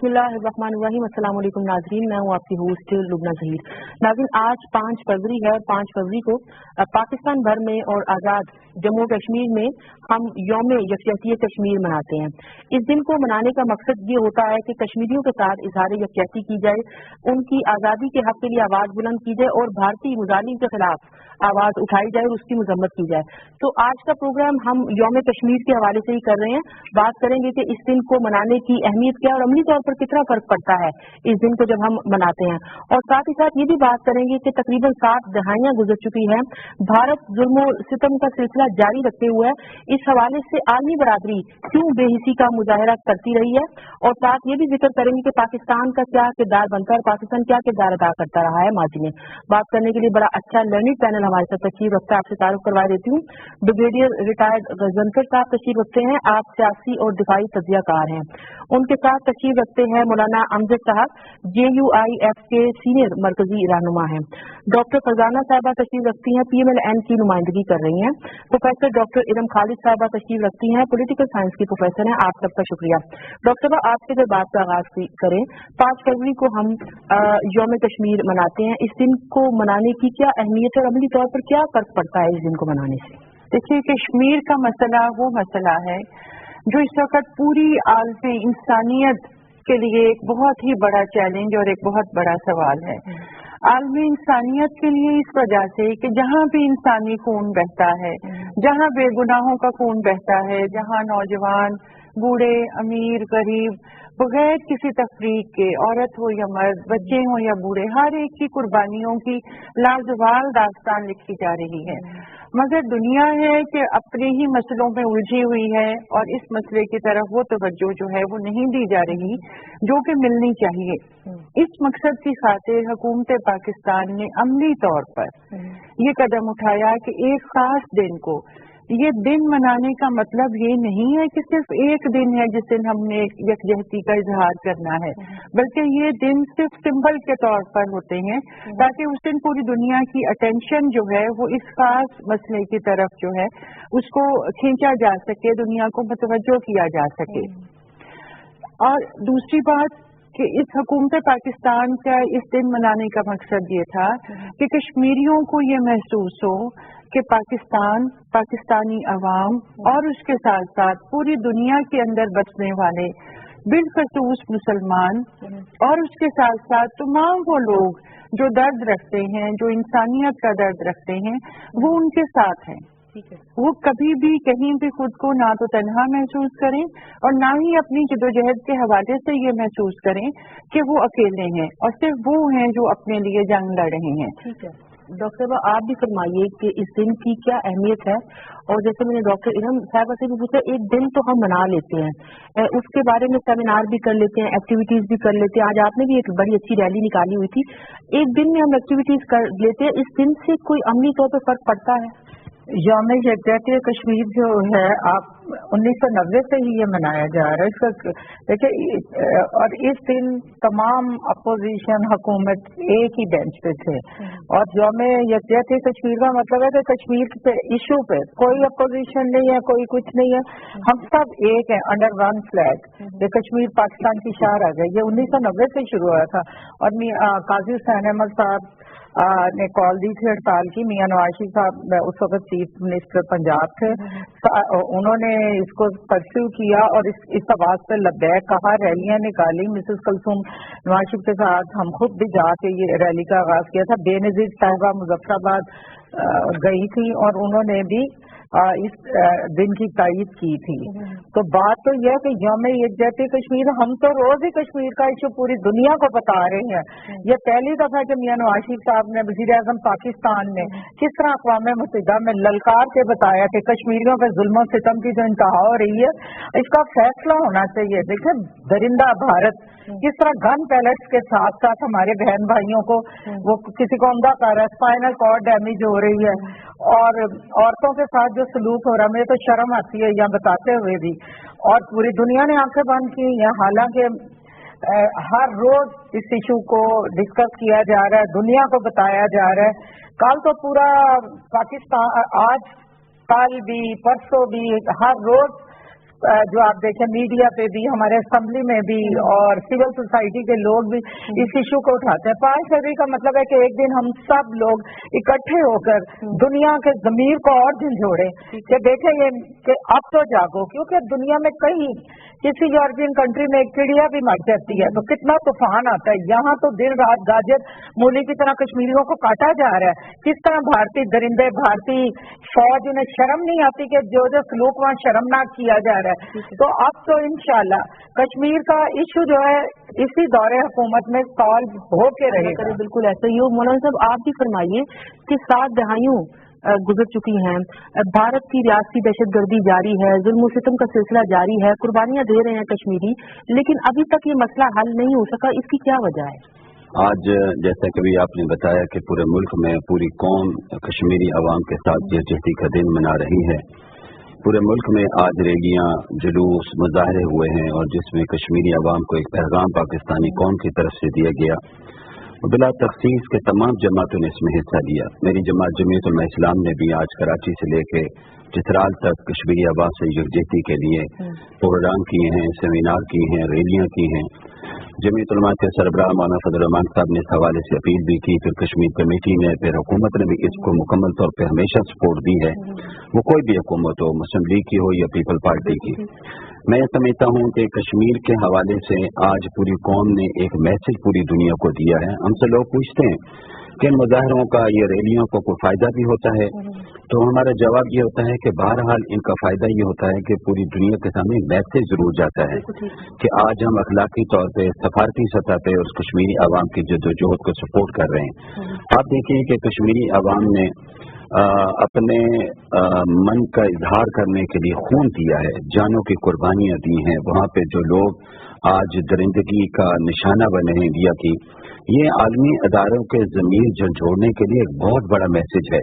बिस्मिल्लाहिर्रहमानिर्रहीम। अस्सलाम वालेकुम नाज़रीन, मैं हूँ आपकी होस्ट लुबना ज़हीर। नाज़रीन, आज 5 फरवरी है और 5 फरवरी को पाकिस्तान भर में और आज़ाद जम्मू कश्मीर में हम यौम यकजहती कश्मीर मनाते हैं। इस दिन को मनाने का मकसद ये होता है कि कश्मीरियों के साथ इजहार यकजहती की जाए, उनकी आज़ादी के हक के लिए आवाज़ बुलंद की जाए और भारतीय मुजालिम के खिलाफ आवाज़ उठाई जाए और उसकी मजम्मत की जाए। तो आज का प्रोग्राम हम यौम कश्मीर के हवाले से ही कर रहे हैं। बात करेंगे कि इस दिन को मनाने की अहमियत क्या है और अमली तौर पर कितना फर्क पड़ता है इस दिन को जब हम मनाते हैं, और साथ ही साथ ये भी बात करेंगे कि तकरीबन 7 दहाइयां गुजर चुकी हैं, भारत जुल्म और सितम का सिलसिला जारी रखते हुए इस हवाले से आलमी बरादरी क्यों बेहिसी का मुजाहरा करती रही है, और साथ ये भी जिक्र करेंगे कि पाकिस्तान का क्या किरदार बनता है और पाकिस्तान क्या किरदार अदा करता रहा है माजी में। बात करने के लिए बड़ा अच्छा लर्निंग पैनल हमारे साथ तशरीफ रखता है। आपसे तारुफ करवा देती हूँ, ब्रिगेडियर रिटायर्ड गजनफर साहब तशरीफ रखते हैं। आप सियासी और दिफाई तज्जियाकार हैं। उनके साथ तशरीफ रखते हैं मौलाना अमजद साहब, JUIF के सीनियर मरकजी रहनुमा हैं। डॉक्टर फरजाना साहबा तशरीफ रखती हैं, PMLN की नुमाइंदगी कर रही हैं। प्रोफेसर डॉक्टर इरम खालिद साहबा तशरीफ रखती हैं, पॉलिटिकल साइंस की प्रोफेसर हैं। आप सबका शुक्रिया। डॉक्टर साहब, आपसे जब बात का आगाज करें, 5 फरवरी को हम यौम कश्मीर मनाते हैं। इस दिन को मनाने की क्या अहमियत है और अमली तौर पर क्या फर्क पड़ता है इस दिन को मनाने से? देखिए, कश्मीर का मसला वो मसला है जो इस वक्त पूरी आलम इंसानियत के लिए एक बहुत ही बड़ा चैलेंज और एक बहुत बड़ा सवाल है। आलम इंसानियत के लिए इस वजह से कि जहाँ भी इंसानी खून बहता है, जहाँ बेगुनाहों का खून बहता है, जहाँ नौजवान, बूढ़े, अमीर, गरीब, बगैर किसी तफरीक के, औरत हो या मर्द, बच्चे हो या बूढ़े, हर एक की कुर्बानियों की लाजवाल दास्तान लिखी जा रही है। मगर दुनिया है कि अपने ही मसलों में उलझी हुई है और इस मसले की तरफ वो तवज्जो जो है वो नहीं दी जा रही जो कि मिलनी चाहिए। इस मकसद की खातिर हुकूमत पाकिस्तान ने अमली तौर पर ये कदम उठाया कि एक खास दिन को, ये दिन मनाने का मतलब ये नहीं है कि सिर्फ एक दिन है जिस दिन हमने यकजहती का इजहार करना है, बल्कि ये दिन सिर्फ सिंबल के तौर पर होते हैं ताकि उस दिन पूरी दुनिया की अटेंशन जो है वो इस खास मसले की तरफ जो है उसको खींचा जा सके, दुनिया को मुतवज्जो किया जा सके। और दूसरी बात कि इस हुकूमत पाकिस्तान का इस दिन मनाने का मकसद ये था कि कश्मीरियों को ये महसूस हो कि पाकिस्तान, पाकिस्तानी अवाम और उसके साथ साथ पूरी दुनिया के अंदर बसने वाले बिलखसूस मुसलमान और उसके साथ साथ तमाम वो लोग जो दर्द रखते हैं, जो इंसानियत का दर्द रखते हैं, वो उनके साथ हैं। वो कभी भी कहीं भी खुद को ना तो तन्हा महसूस करें और ना ही अपनी जदोजहद के हवाले से ये महसूस करें कि वो अकेले हैं और सिर्फ वो हैं जो अपने लिए जंग लड़ रहे हैं। ठीक है डॉक्टर साहब, आप भी फरमाइए कि इस दिन की क्या अहमियत है। और जैसे मैंने डॉक्टर इरम साहबा से भी पूछा, एक दिन तो हम मना लेते हैं, उसके बारे में सेमिनार भी कर लेते हैं, एक्टिविटीज भी कर लेते हैं। आज आपने भी एक बड़ी अच्छी रैली निकाली हुई थी। एक दिन में हम एक्टिविटीज कर लेते हैं, इस दिन से कोई अमली तौर पर फर्क पड़ता है? यौम यकजहती कश्मीर जो है, आप 1990 से ही ये मनाया जा रहा है। इसका देखिए, और इस दिन तमाम अपोजिशन हुकूमत एक ही बेंच पे थे। और यौम यकजहती कश्मीर का मतलब है कि कश्मीर पे इशू पे कोई अपोजिशन नहीं है, कोई कुछ नहीं है, हम सब एक हैं अंडर वन फ्लैग। ये कश्मीर पाकिस्तान की शार आ गई। ये 1990 से शुरू हुआ था और काजी हुसैन अहमद साहब ने कॉल दी थी हड़ताल की। मियां नवाज शरीफ साहब उस वक्त चीफ मिनिस्टर पंजाब थे, उन्होंने इसको परस्यू किया और इस आवाज पे लब्बैक कहा, रैलियां निकाली। मिसेस कलसूम नवाज शरीफ के साथ हम खुद भी जाके ये रैली का आगाज किया था। बेनजीर साहिबा मुजफ्फराबाद गई थी और उन्होंने भी इस दिन की तायीद की थी। तो बात तो यह है कि यौम यकजहती कश्मीर, हम तो रोज ही कश्मीर का इशू पूरी दुनिया को बता रहे हैं। यह पहली दफा कि मियां नवाज शरीफ साहब ने, वज़ीर आज़म पाकिस्तान ने किस तरह अक़वाम मुत्तहिदा में ललकार के बताया कि कश्मीरियों पे जुल्म और सितम की जो इंतहा हो रही है, इसका फैसला होना चाहिए। देखिए, दरिंदा भारत किस तरह गन पैलेट्स के साथ साथ हमारे बहन भाइयों को, वो किसी को अंधा कर रहा है, स्पाइनल कॉर्ड डैमेज हो रही है, और औरतों के साथ जो सलूक हो रहा है, मुझे तो शर्म आती है यहाँ बताते हुए भी। और पूरी दुनिया ने आंखें बंद की हैं। हालांकि हर रोज इस इशू को डिस्कस किया जा रहा है, दुनिया को बताया जा रहा है। कल तो पूरा पाकिस्तान, आज कल भी परसों भी हर रोज जो आप देखें मीडिया पे भी, हमारे असेंबली में भी और सिविल सोसाइटी के लोग भी इस इशू को उठाते हैं। 5 फरवरी का मतलब है कि एक दिन हम सब लोग इकट्ठे होकर दुनिया के ज़मीर को और झंझोड़ें कि देखें ये कि अब तो जागो, क्योंकि दुनिया में कहीं किसी यूरोपियन कंट्री में एक चिड़िया भी मर जाती है तो कितना तूफान आता है, यहाँ तो दिन रात गाजर मूली की तरह कश्मीरियों को काटा जा रहा है। किस तरह भारतीय दरिंदे, भारतीय फौज, उन्हें शर्म नहीं आती कि जो सलूक वहाँ शर्मनाक किया जा रहा है। तो अब तो इंशाल्लाह कश्मीर का इशू जो है इसी दौरे हुकूमत में सॉल्व हो के रहेगा। बिल्कुल ऐसा ही हो। मौलाना साहब आप भी फरमाइए कि 7 दहाइयों गुजर चुकी हैं, भारत की रियासती दहशतगर्दी जारी है, जुल्म सितम का सिलसिला जारी है, कुर्बानियां दे रहे हैं कश्मीरी, लेकिन अभी तक ये मसला हल नहीं हो सका, इसकी क्या वजह है? आज जैसा कि भी आपने बताया कि पूरे मुल्क में पूरी कौम कश्मीरी अवाम के साथ यकजहती का दिन मना रही है। पूरे मुल्क में आज रैलियां, जुलूस, मुजाहरे हुए हैं और जिसमें कश्मीरी अवाम को एक पैगाम पाकिस्तानी कौम की तरफ से दिया गया। बिला तखसीस के तमाम जमातों ने इसमें हिस्सा लिया। मेरी जमात जमीयत उलमा इस्लाम ने भी आज कराची से लेकर चित्राल तक कश्मीरी अवाम से यकजहती के लिए प्रोग्राम किए हैं, सेमिनार किए हैं, रैलियां की हैं। जमीयत उलमा के सरबराह मौलाना फजल रहमान साहब ने इस हवाले से अपील भी की, फिर कश्मीर कमेटी ने, फिर हुकूमत ने भी इसको मुकम्मल तौर पर हमेशा सपोर्ट दी है, वो कोई भी हुकूमत हो, मुस्लिम लीग की हो या पीपल पार्टी की। मैं समझता हूँ कि कश्मीर के हवाले से आज पूरी कौम ने एक मैसेज पूरी दुनिया को दिया है। हमसे लोग पूछते हैं कि इन मुजाहरों का, ये रैलियों को कोई फायदा भी होता है, तो हमारा जवाब ये होता है कि बहरहाल इनका फायदा ये होता है कि पूरी दुनिया के सामने मैसेज जरूर जाता है कि आज हम अखलाकी तौर पे, सफारती सतह पे उस कश्मीरी अवाम की जद्दोजहद को सपोर्ट कर रहे हैं। आप देखिए कि कश्मीरी अवाम ने अपने मन का इजहार करने के लिए खून दिया है, जानों की कुर्बानियां दी हैं। वहाँ पे जो लोग आज दरिंदगी का निशाना बने हैं इंडिया की, ये आलमी अदारों के ज़मीर झंझोड़ने के लिए एक बहुत बड़ा मैसेज है।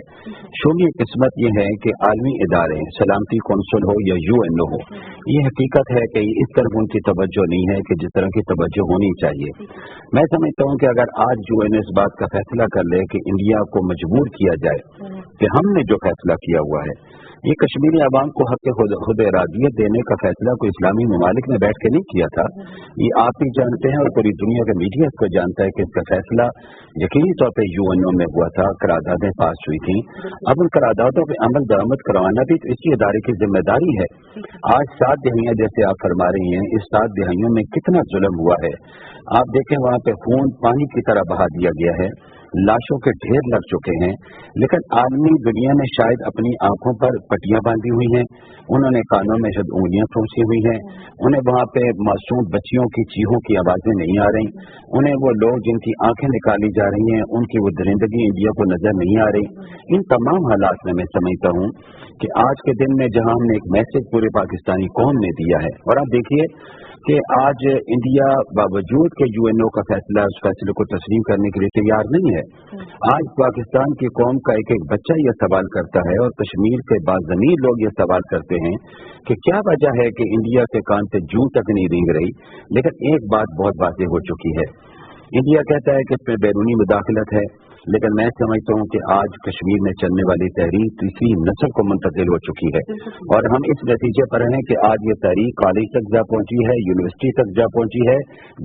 शोमी किस्मत ये है कि आलमी इदारे, सलामती कौंसिल हो या यूएनओ हो, ये हकीकत है कि इस तरफ उनकी तवज्जो नहीं है कि जिस तरह की तवज्जो होनी चाहिए। मैं समझता हूँ कि अगर आज यूएनओ इस बात का फैसला कर ले कि इंडिया को मजबूर किया जाए कि हमने जो फैसला किया हुआ है, ये कश्मीरी अवाम को हक खुद इरादियत देने का फैसला कोई इस्लामी ममालिक ने बैठ के नहीं किया था। ये आप भी जानते हैं और पूरी दुनिया का मीडिया इसको जानता है कि इसका फैसला यकीनी तौर पर यूएनओ में हुआ था, करारदादें पास हुई थी। अब उन करारदादों पर अमल दरामद करवाना भी तो इसी इदारे की जिम्मेदारी है। आज 7 दहाइयां जैसे आप फरमा रही हैं, इस 7 दहाइयों में कितना जुल्म हुआ है। आप देखें वहाँ पे खून पानी की तरह बहा दिया गया है, लाशों के ढेर लग चुके हैं, लेकिन आलमी दुनिया ने शायद अपनी आंखों पर पट्टियां बांधी हुई हैं, उन्होंने कानों में शायद उंगलियां ठूंसी हुई हैं, उन्हें वहाँ पे मासूम बच्चियों की चीखों की आवाजें नहीं आ रही, उन्हें वो लोग जिनकी आंखें निकाली जा रही हैं उनकी वो दरिंदगी इंडिया को नजर नहीं आ रही। इन तमाम हालात में मैं समझता हूँ कि आज के दिन में जहाँ हमने एक मैसेज पूरे पाकिस्तानी कौम ने दिया है, और आप देखिए कि आज इंडिया बावजूद के यूएनओ का फैसला, उस फैसले को तस्लीम करने के लिए तैयार नहीं है। आज पाकिस्तान की कौम का एक एक बच्चा यह सवाल करता है और कश्मीर के बाज़मीर लोग ये सवाल करते हैं कि क्या वजह है कि इंडिया के कान से जूं तक नहीं रेंग रही। लेकिन एक बात बहुत वाज़ेह हो चुकी है, इंडिया कहता है कि इसमें बैरूनी मुदाखलत है, लेकिन मैं समझता हूँ कि आज कश्मीर में चलने वाली तहरीक तीसरी नस्ल को मुंतकिल हो चुकी है और हम इस नतीजे पर हैं कि आज ये तहरीक कॉलेज तक जा पहुंची है, यूनिवर्सिटी तक जा पहुंची है,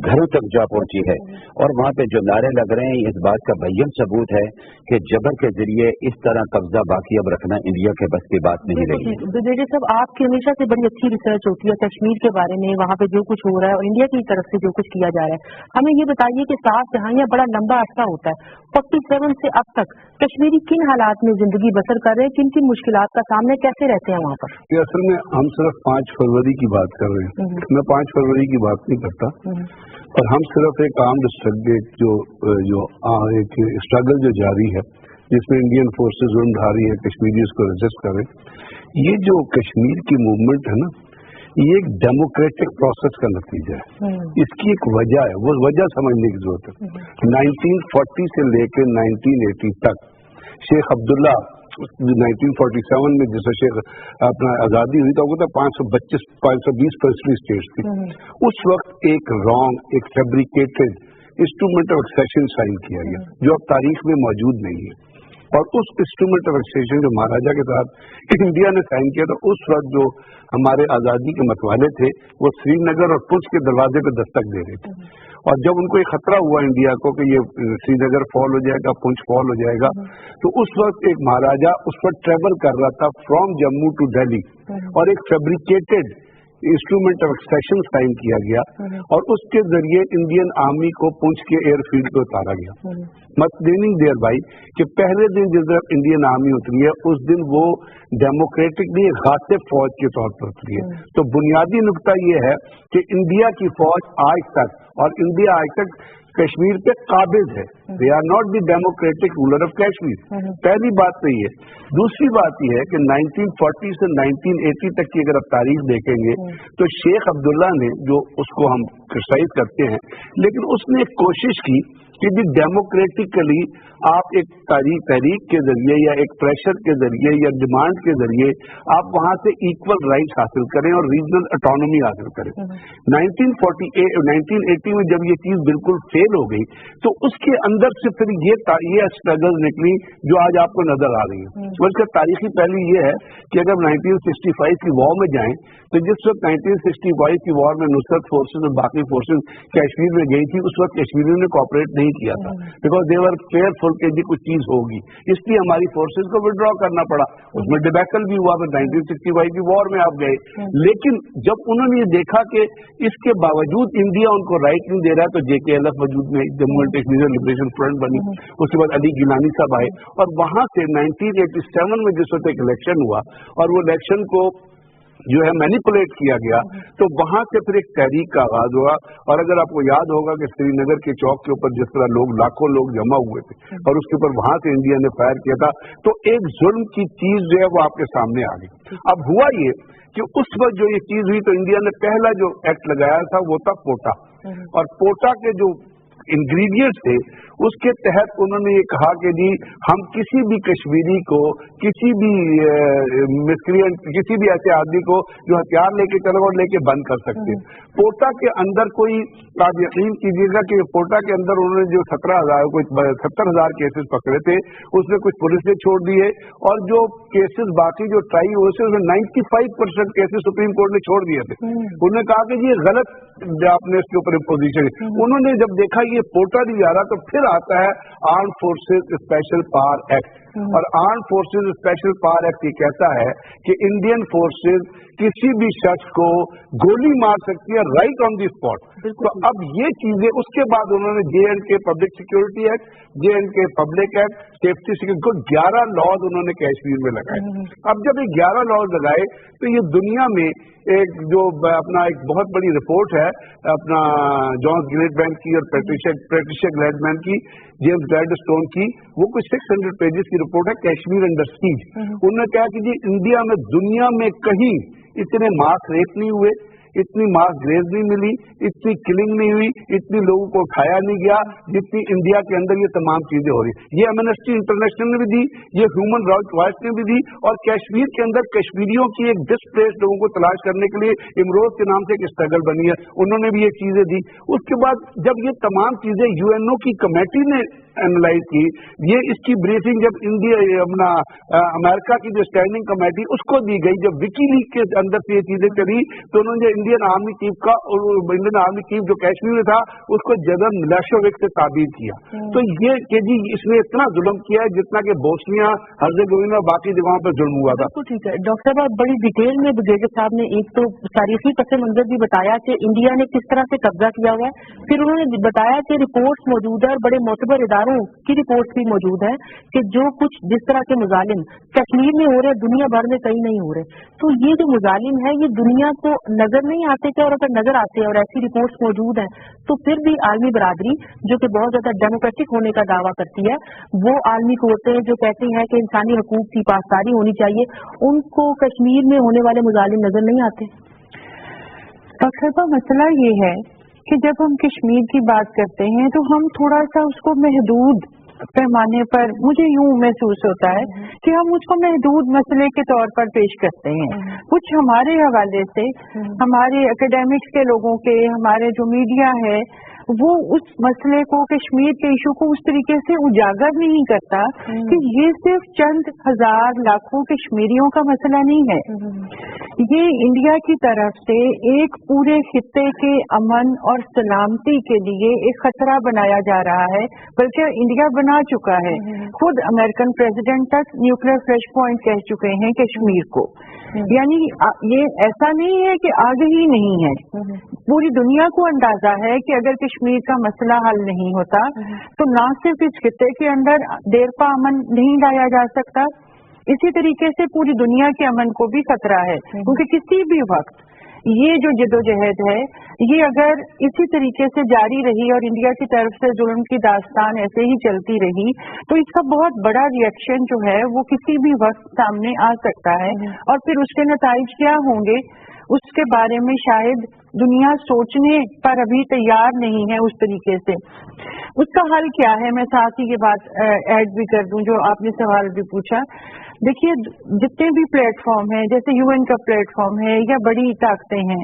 घरों तक जा पहुंची है, और वहाँ पे जो नारे लग रहे हैं इस बात का बय्यन सबूत है कि जबर के जरिए इस तरह कब्जा बाकी अब रखना इंडिया के बस की बात नहीं रही। ब्रिगेडियर साहब, आपकी हमेशा से बड़ी अच्छी रिसर्च होती है कश्मीर के बारे में, वहाँ पे जो कुछ हो रहा है और इंडिया की तरफ से जो कुछ किया जा रहा है। हमें ये बताइए कि 7 दहाइयां बड़ा लंबा अरसा होता है, 47 से अब तक कश्मीरी किन हालात में जिंदगी बसर कर रहे हैं, किन किन मुश्किलात का सामने कैसे रहते हैं वहाँ पर? असल में हम सिर्फ 5 फरवरी की बात कर रहे हैं, मैं 5 फरवरी की बात नहीं करता, और हम सिर्फ एक आर्म्ड एक स्ट्रगल जो जारी है जिसमें इंडियन फोर्सेज जुर्मधारी है, कश्मीरी उसको रेजिस्ट कर रहे हैं। ये जो कश्मीर की मूवमेंट है ना, ये एक डेमोक्रेटिक प्रोसेस का नतीजा है। इसकी एक वजह है, वो वजह समझने की जरूरत है। 1940 से लेकर 1980 तक शेख अब्दुल्ला, 1947 में जैसे शेख अपना आज़ादी हुई तो वो था 520 प्रिंसिपल स्टेट्स थी। उस वक्त एक रॉन्ग, एक fabricated instrument of accession sign किया गया जो अब तारीख में मौजूद नहीं है। और उस इंस्ट्रूमेंट ऑफ एक्सटेंशन जो महाराजा के साथ इंडिया ने साइन किया था, उस वक्त जो हमारे आज़ादी के मतवाले थे वो श्रीनगर और पुंछ के दरवाजे पे दस्तक दे रहे थे। और जब उनको एक खतरा हुआ इंडिया को कि ये श्रीनगर फॉल हो जाएगा, पुंछ फॉल हो जाएगा, तो उस वक्त एक महाराजा उस वक्त ट्रेवल कर रहा था फ्रॉम जम्मू टू दिल्ली, और एक fabricated instrument of extraction sign किया गया, और उसके जरिए इंडियन आर्मी को पुंछ के एयरफील्ड पे उतारा गया। मत मीनिंग देयर भाई कि पहले दिन जिस दिन इंडियन आर्मी उतरी है उस दिन वो डेमोक्रेटिक नहीं, गासिब फौज के तौर पर उतरी है। तो बुनियादी नुकता ये है कि इंडिया की फौज आज तक, और इंडिया आज तक कश्मीर पे काबिज है, they are not the democratic ruler of Kashmir. पहली बात तो ये। दूसरी बात ये है कि 1940 से 1980 तक की अगर आप तारीख देखेंगे तो शेख अब्दुल्ला ने, जो उसको हम क्रिटिसाइज करते हैं, लेकिन उसने एक कोशिश की कि भी डेमोक्रेटिकली आप एक तहरीक के जरिए या एक प्रेशर के जरिए या डिमांड के जरिए आप वहां से इक्वल राइट्स हासिल करें और रीजनल ऑटोनॉमी हासिल करें। 1980 में जब ये चीज बिल्कुल फेल हो गई तो उसके अंदर से फिर ये स्ट्रगल निकली जो आज आपको नजर आ रही है। और इसका तारीखी पहलू ये है कि अगर 1965 की वॉर में जाएं तो जिस वक्त 1965 की वॉर में नुसरत फोर्सेज और बाकी फोर्सेज कश्मीर में गई थी, उस वक्त कश्मीरियों ने कोऑपरेट नहीं किया था, बिकॉज दे वर फेयरफुल कि जी कुछ चीज होगी, इसलिए हमारी फोर्सेज को विड्रॉ करना पड़ा। उसमें डिबैकल भी हुआ, फिर 1965 की वॉर में आप गए। लेकिन जब उन्होंने ये देखा कि इसके बावजूद इंडिया उनको राइट नहीं दे रहा है तो JKLF वजूद में Jammu and Kashmir liberation front बनी, उसके बाद अली गिलानी साहब आए, और वहां से 1987 में जिस वक्त एक इलेक्शन हुआ और वो इलेक्शन को जो है मैनिपुलेट किया गया, तो वहां से फिर एक तहरीक का आगाज हुआ। और अगर आपको याद होगा कि श्रीनगर के चौक के ऊपर जिस तरह लाखों लोग जमा हुए थे और उसके ऊपर वहां से इंडिया ने फायर किया था, तो एक जुल्म की चीज जो है वो आपके सामने आ गई। अब हुआ ये कि उस वक्त जो ये चीज हुई तो इंडिया ने पहला जो एक्ट लगाया था वो था पोटा, और पोटा के जो इंग्रेडिएंट्स थे उसके तहत उन्होंने ये कहा कि जी हम किसी भी कश्मीरी को, किसी भी मिसक्रिएंट, किसी भी ऐसे आदमी को जो हथियार लेके चलो और लेके बंद कर सकते हैं। पोटा के अंदर कोई, आप यकीन कीजिएगा कि पोटा के अंदर उन्होंने जो 70,000 केसेस पकड़े थे उसमें कुछ पुलिस ने छोड़ दिए, और जो केसेस बाकी जो ट्राई हुए थे उसमें 95% केसेस सुप्रीम कोर्ट ने छोड़ दिए थे। उन्होंने कहा कि ये गलत आपने इसके ऊपर पोजीशन। उन्होंने जब देखा ये पोटा नहीं जा रहा तो फिर आता है arm forces special power act, और arm forces special power act ये कहता है कि इंडियन फोर्सेज किसी भी शख्स को गोली मार सकती है राइट ऑन दी स्पॉट। तो अब ये चीजें, उसके बाद उन्होंने J&K public security act, J&K public act, safety security को 11 लॉज उन्होंने कश्मीर में लगाए। अब जब ये 11 लॉज लगाए तो ये दुनिया में एक जो अपना एक बहुत बड़ी रिपोर्ट है अपना जॉन ग्लेडमैन की और पैट्रिशिया ग्लेडमैन की, जेम्स ग्लैडस्टोन की, वो कुछ 600 पेजेस की रिपोर्ट है, कश्मीर अंडर सीज। उन्होंने कहा कि जी इंडिया में दुनिया में कहीं इतने मास रेप नहीं हुए, इतनी मास ग्रेव नहीं मिली, इतनी किलिंग नहीं हुई, इतनी लोगों को उठाया नहीं गया जितनी इंडिया के अंदर ये तमाम चीजें हो रही। ये एमनेस्टी इंटरनेशनल ने भी दी, ये ह्यूमन राइट्स वॉच ने भी दी, और कश्मीर के अंदर कश्मीरियों की एक डिस्प्लेस्ड लोगों को तलाश करने के लिए इमरोज के नाम से एक स्ट्रगल बनी है, उन्होंने भी ये चीजें दी। उसके बाद जब ये तमाम चीजें UNO की कमेटी ने एनालाइज की, ये इसकी ब्रीफिंग जब इंडिया अपना अमेरिका की जो स्टैंडिंग कमेटी उसको दी गई, जब विकीलीक के अंदर से ये चीजें चली तो उन्होंने इंडियन आर्मी चीफ का, और इंडियन आर्मी चीफ जो कश्मीर में था उसको जनरल मिलाशोविक से ताबीर किया। तो ये कि जी इसने इतना जुल्म किया है जितना कि बोस्निया, हर्जेगोविना और बाकी जगहों पर जुल्म हुआ था। ठीक है डॉक्टर साहब, आप बड़ी डिटेल में ब्रिगेडियर साहब ने एक तो तारीखी पस मंजर भी बताया कि इंडिया ने किस तरह से कब्जा किया हुआ है, फिर उन्होंने बताया कि रिपोर्ट्स मौजूद है और बड़े मोतबर इदारों की रिपोर्ट्स भी मौजूद है कि जो कुछ जिस तरह के मुजालिम कश्मीर में हो रहे हैं दुनिया भर में कहीं नहीं हो रहे। तो ये जो मुजालिम है ये दुनिया को नजर नहीं आते क्या, और अगर नजर आते हैं और ऐसी रिपोर्ट्स मौजूद हैं तो फिर भी आर्मी बरादरी जो कि बहुत ज्यादा डेमोक्रेटिक होने का दावा करती है, वो आर्मी कोर्टें जो कहती हैं कि इंसानी हकूक की पासदारी होनी चाहिए, उनको कश्मीर में होने वाले मुजालिम नजर नहीं आते। अक्सर मसला ये है कि जब हम कश्मीर की बात करते हैं तो हम थोड़ा सा उसको महदूद पैमाने पर, मुझे यूं महसूस होता है कि हम उसको महदूद मसले के तौर पर पेश करते हैं। कुछ हमारे हवाले से, हमारे एकेडमिक्स के लोगों के, हमारे जो मीडिया है وہ اس مسئلے کو, کشمیر کے ایشو کو اس طریقے سے اجاگر نہیں کرتا کہ یہ صرف چند ہزار لاکھوں کشمیریوں کا مسئلہ نہیں ہے، یہ انڈیا کی طرف سے ایک پورے خطے کے امن اور سلامتی کے لیے ایک خطرہ بنایا جا رہا ہے، بلکہ انڈیا بنا چکا ہے. خود امریکن پریزیڈنٹ تک نیوکلیر فلیش پوائنٹ کہہ چکے ہیں کشمیر کو. یعنی یہ ایسا نہیں ہے کہ آگے ہی نہیں ہے، پوری دنیا کو اندازہ ہے کہ اگر کشمیر کا مسئلہ حل نہیں ہوتا تو نہ صرف اس خطے کے اندر دیر پا امن نہیں لایا جا سکتا، اسی طریقے سے پوری دنیا کے امن کو بھی خطرہ ہے، کیونکہ کسی بھی وقت یہ جو جدوجہد ہے یہ اگر اسی طریقے سے جاری رہی اور انڈیا کی طرف سے ظلم کی داستان ایسے ہی چلتی رہی تو اس کا بہت بڑا ریئیکشن جو ہے وہ کسی بھی وقت سامنے آ سکتا ہے، اور پھر اس کے نتائج کیا ہوں گے اس کے بارے میں شاید دنیا سوچنے پر ابھی تیار نہیں ہے اس طریقے سے. اس کا حل کیا ہے، میں ساتھ ہی یہ بات ایڈ بھی کر دوں جو آپ نے سوال بھی پوچھا. دیکھیے جتنے بھی پلیٹ فارم ہیں، جیسے یو این کا پلیٹ فارم ہے یا بڑی طاقتیں ہیں،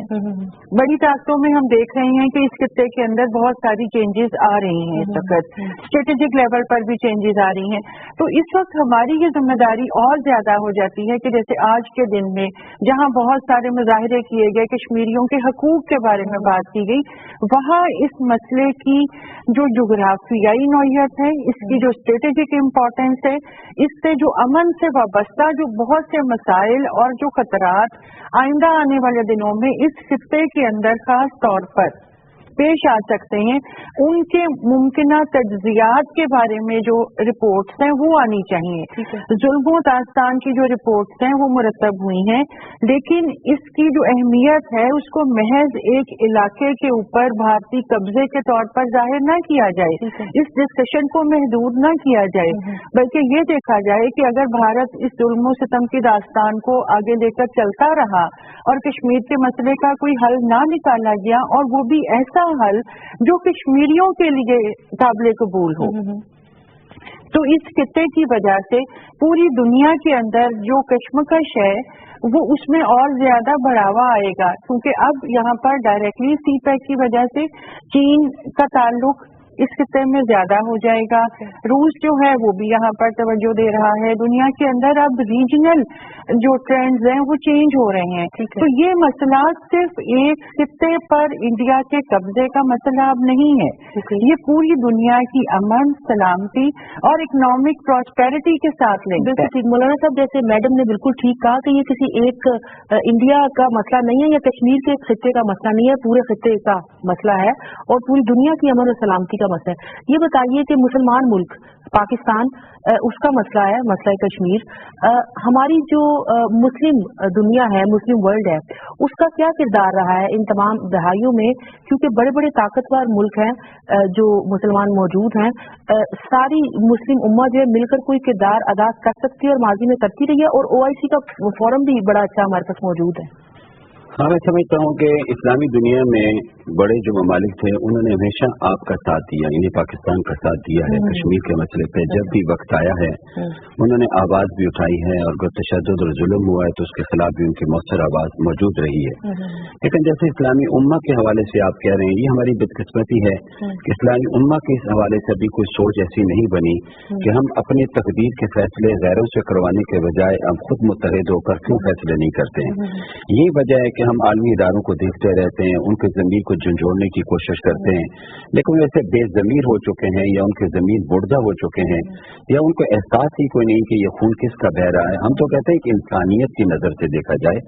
بڑی طاقتوں میں ہم دیکھ رہے ہیں کہ اس خطے کے اندر بہت ساری چینجز آ رہی ہیں، اس وقت اسٹریٹجک لیول پر بھی چینجز آ رہی ہیں. تو اس وقت ہماری یہ ذمہ داری اور زیادہ ہو جاتی ہے کہ جیسے آج کے دن میں جہاں بہت سارے مظاہرے کیے گئے، کشمیریوں کے حقوق کے بارے میں بات کی گئی، وہاں اس مسئلے کی جو جغرافیائی نوعیت ہے، اس کی جو اسٹریٹجک امپورٹینس ہے، اس سے جو امن سے وابستہ جو بہت سے مسائل اور جو خطرات آئندہ آنے والے دنوں میں اس خطے کے اندر خاص طور پر پیش آ سکتے ہیں، ان کے ممکنہ تجزیات کے بارے میں جو رپورٹس ہیں وہ آنی چاہیے. ظلم و داستان کی جو رپورٹس ہیں وہ مرتب ہوئی ہیں، لیکن اس کی جو اہمیت ہے اس کو محض ایک علاقے کے اوپر بھارتی قبضے کے طور پر ظاہر نہ کیا جائے، اس ڈسکشن کو محدود نہ کیا جائے، بلکہ یہ دیکھا جائے کہ اگر بھارت اس ظلم و ستم کی داستان کو آگے لے کر چلتا رہا اور کشمیر کے مسئلے کا کوئی حل نہ نکالا گیا، اور وہ بھی ایسا حل جو کشمیریوں کے لیے قابل قبول ہو، تو اس خطے کی وجہ سے پوری دنیا کے اندر جو کشمکش ہے وہ اس میں اور زیادہ بڑھاوا آئے گا، کیونکہ اب یہاں پر ڈائریکٹلی سی پیک کی وجہ سے چین کا تعلق اس خطے میں زیادہ ہو جائے گا. روس جو ہے وہ بھی یہاں پر توجہ دے رہا ہے. دنیا کے اندر اب ریجنل جو ٹرینڈز ہیں وہ چینج ہو رہے ہیں. تو یہ مسئلہ صرف ایک خطے پر انڈیا کے قبضے کا مسئلہ اب نہیں ہے، یہ پوری دنیا کی امن، سلامتی اور اکنامک پراسپیرٹی کے ساتھ لنک ہے. مولانا صاحب جیسے میڈم نے بالکل ٹھیک کہا کہ یہ کسی ایک انڈیا کا مسئلہ نہیں ہے یا کشمیر کے خطے کا مسئلہ نہیں ہے، پورے خطے کا مسئلہ ہے اور پوری دنیا کی امن اور سلامتی کا مسئلہ ہے. یہ بتائیے کہ مسلمان ملک پاکستان اس کا مسئلہ ہے، مسئلہ کشمیر، ہماری جو مسلم دنیا ہے، مسلم ورلڈ ہے، اس کا کیا کردار رہا ہے ان تمام دہائیوں میں؟ کیونکہ بڑے بڑے طاقتور ملک ہیں جو مسلمان موجود ہیں، ساری مسلم امت جو ہے مل کر کوئی کردار ادا کر سکتی ہے اور ماضی میں کرتی رہی ہے، اور OIC کا فورم بھی بڑا اچھا ہمارے پاس موجود ہے. ہاں میں سمجھتا ہوں کہ اسلامی دنیا میں بڑے جو ممالک تھے انہوں نے ہمیشہ آپ کا ساتھ دیا، یعنی پاکستان کا ساتھ دیا ہے کشمیر کے مسئلے پہ. جب بھی وقت آیا ہے انہوں نے آواز بھی اٹھائی ہے، اور اگر تشدد اور ظلم ہوا ہے تو اس کے خلاف بھی ان کی مؤثر آواز موجود رہی ہے. لیکن جیسے اسلامی امہ کے حوالے سے آپ کہہ رہے ہیں، یہ ہماری بدقسمتی ہے کہ اسلامی امہ کے اس حوالے سے ابھی کوئی سوچ ایسی نہیں بنی کہ ہم اپنی تقدیر کے فیصلے غیروں سے کروانے کے بجائے ہم خود متحد ہو کر کیوں فیصلے نہیں کرتے ہیں. یہی وجہ ہے کہ ہم عالمی اداروں کو دیکھتے رہتے ہیں، ان کے ضمیر کو جھنجھوڑنے کی کوشش کرتے ہیں، لیکن ویسے بے ضمیر ہو چکے ہیں یا ان کے ضمیر بردہ ہو چکے ہیں یا ان کو احساس ہی کوئی نہیں کہ یہ خون کس کا بہ رہا ہے. ہم تو کہتے ہیں کہ انسانیت کی نظر سے دیکھا جائے،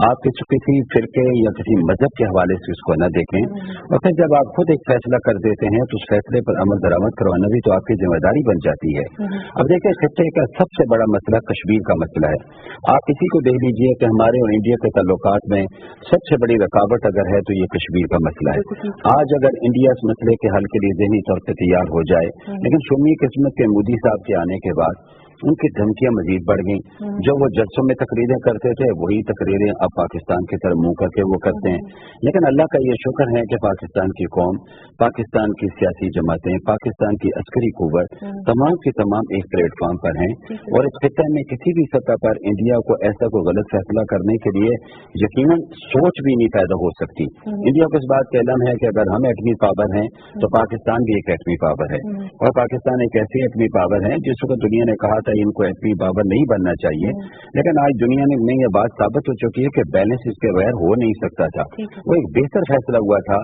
آپ کسی فرقے یا کسی مذہب کے حوالے سے اس کو نہ دیکھیں، اور پھر جب آپ خود ایک فیصلہ کر دیتے ہیں تو اس فیصلے پر عمل درآمد کروانا بھی تو آپ کی ذمہ داری بن جاتی ہے. اب دیکھیں خطے کا سب سے بڑا مسئلہ کشمیر کا مسئلہ ہے. آپ کسی کو دیکھ لیجیے کہ ہمارے اور انڈیا کے تعلقات میں سب سے بڑی رکاوٹ اگر ہے تو یہ کشمیر کا مسئلہ ہے. آج اگر انڈیا اس مسئلے کے حل کے لیے ذہنی طور سے تیار ہو جائے، لیکن شمی قسمت کے مودی صاحب کے آنے کے بعد उनकी धमकियां मजीद बढ़ गई। जो वो जलसों में तकरीरें करते थे वही तकरीरें अब पाकिस्तान की तरफ मुंह करके वो करते हैं। लेकिन अल्लाह का ये शुक्र है कि पाकिस्तान की कौम, पाकिस्तान की सियासी जमातें, पाकिस्तान की अस्करी कुव्वत तमाम की तमाम एक प्लेटफॉर्म पर हैं और इस खित्ते में किसी भी सतह पर इंडिया को ऐसा कोई गलत फैसला करने के लिए यकीनन सोच भी नहीं पैदा हो सकती। इंडिया को इस बात का इल्म है कि अगर हम एटमी पावर हैं तो पाकिस्तान भी एक एटमी पावर है और पाकिस्तान एक ऐसी एटमी पावर है जिस वक्त दुनिया ने कहा था इनको एटमी पावर नहीं बनना चाहिए, लेकिन आज दुनिया में ये बात साबित हो चुकी है कि बैलेंस इसके बगैर हो नहीं सकता था। वो एक बेहतर फैसला हुआ था।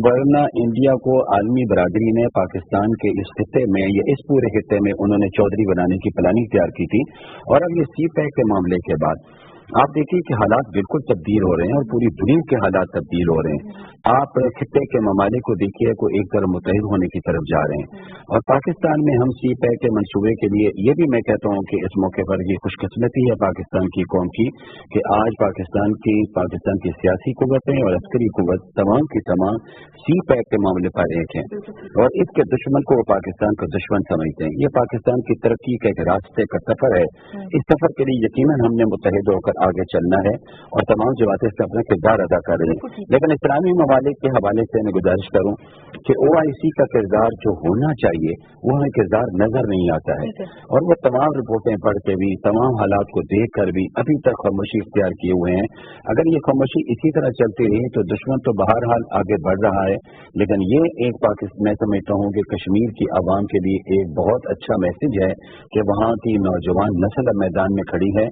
वरना इंडिया को आलमी बरादरी ने पाकिस्तान के इस खित्ते में या इस पूरे खित्ते में उन्होंने चौधरी बनाने की प्लानिंग तैयार की थी। और अब ये सी पैक के मामले के बाद आप देखिए कि हालात बिल्कुल तब्दील हो रहे हैं और पूरी दुनिया के हालात तब्दील हो रहे हैं। आप खित्ते के ममालिक को देखिए को एक तरफ मुतहिद होने की तरफ जा रहे हैं और पाकिस्तान में हम सी पैक के मंसूबे के लिए ये भी मैं कहता हूँ कि इस मौके पर ये खुशकिस्मती है पाकिस्तान की कौम की कि आज पाकिस्तान की सियासी कुव्वतें और अस्करी कुव्वत तमाम की तमाम सी पैक के मामले पर एक हैं और इसके दुश्मन को वो पाकिस्तान का दुश्मन समझते हैं। ये पाकिस्तान की तरक्की का एक रास्ते का सफर है। इस सफर के लिए यकीनन हमने मुत्तहिद होकर आगे चलना है और तमाम जमातें इसका अपना किरदार अदा कर रही हैं। लेकिन इस्लामी ममालिक के हवाले से मैं गुजारिश करूं कि OIC का किरदार जो होना चाहिए वो हमें किरदार नजर नहीं आता है और वो तमाम रिपोर्टें पढ़ के भी तमाम हालात को देख कर भी अभी तक खामोशी इख्तियार किए हुए हैं। अगर ये खामोशी इसी तरह चलती रही तो दुश्मन तो बहरहाल आगे बढ़ रहा है, लेकिन ये एक पाकिस्तान मैं समझता हूँ कि कश्मीर की आवाम के लिए एक बहुत अच्छा मैसेज है कि वहाँ की नौजवान नस्ल मैदान में खड़ी है।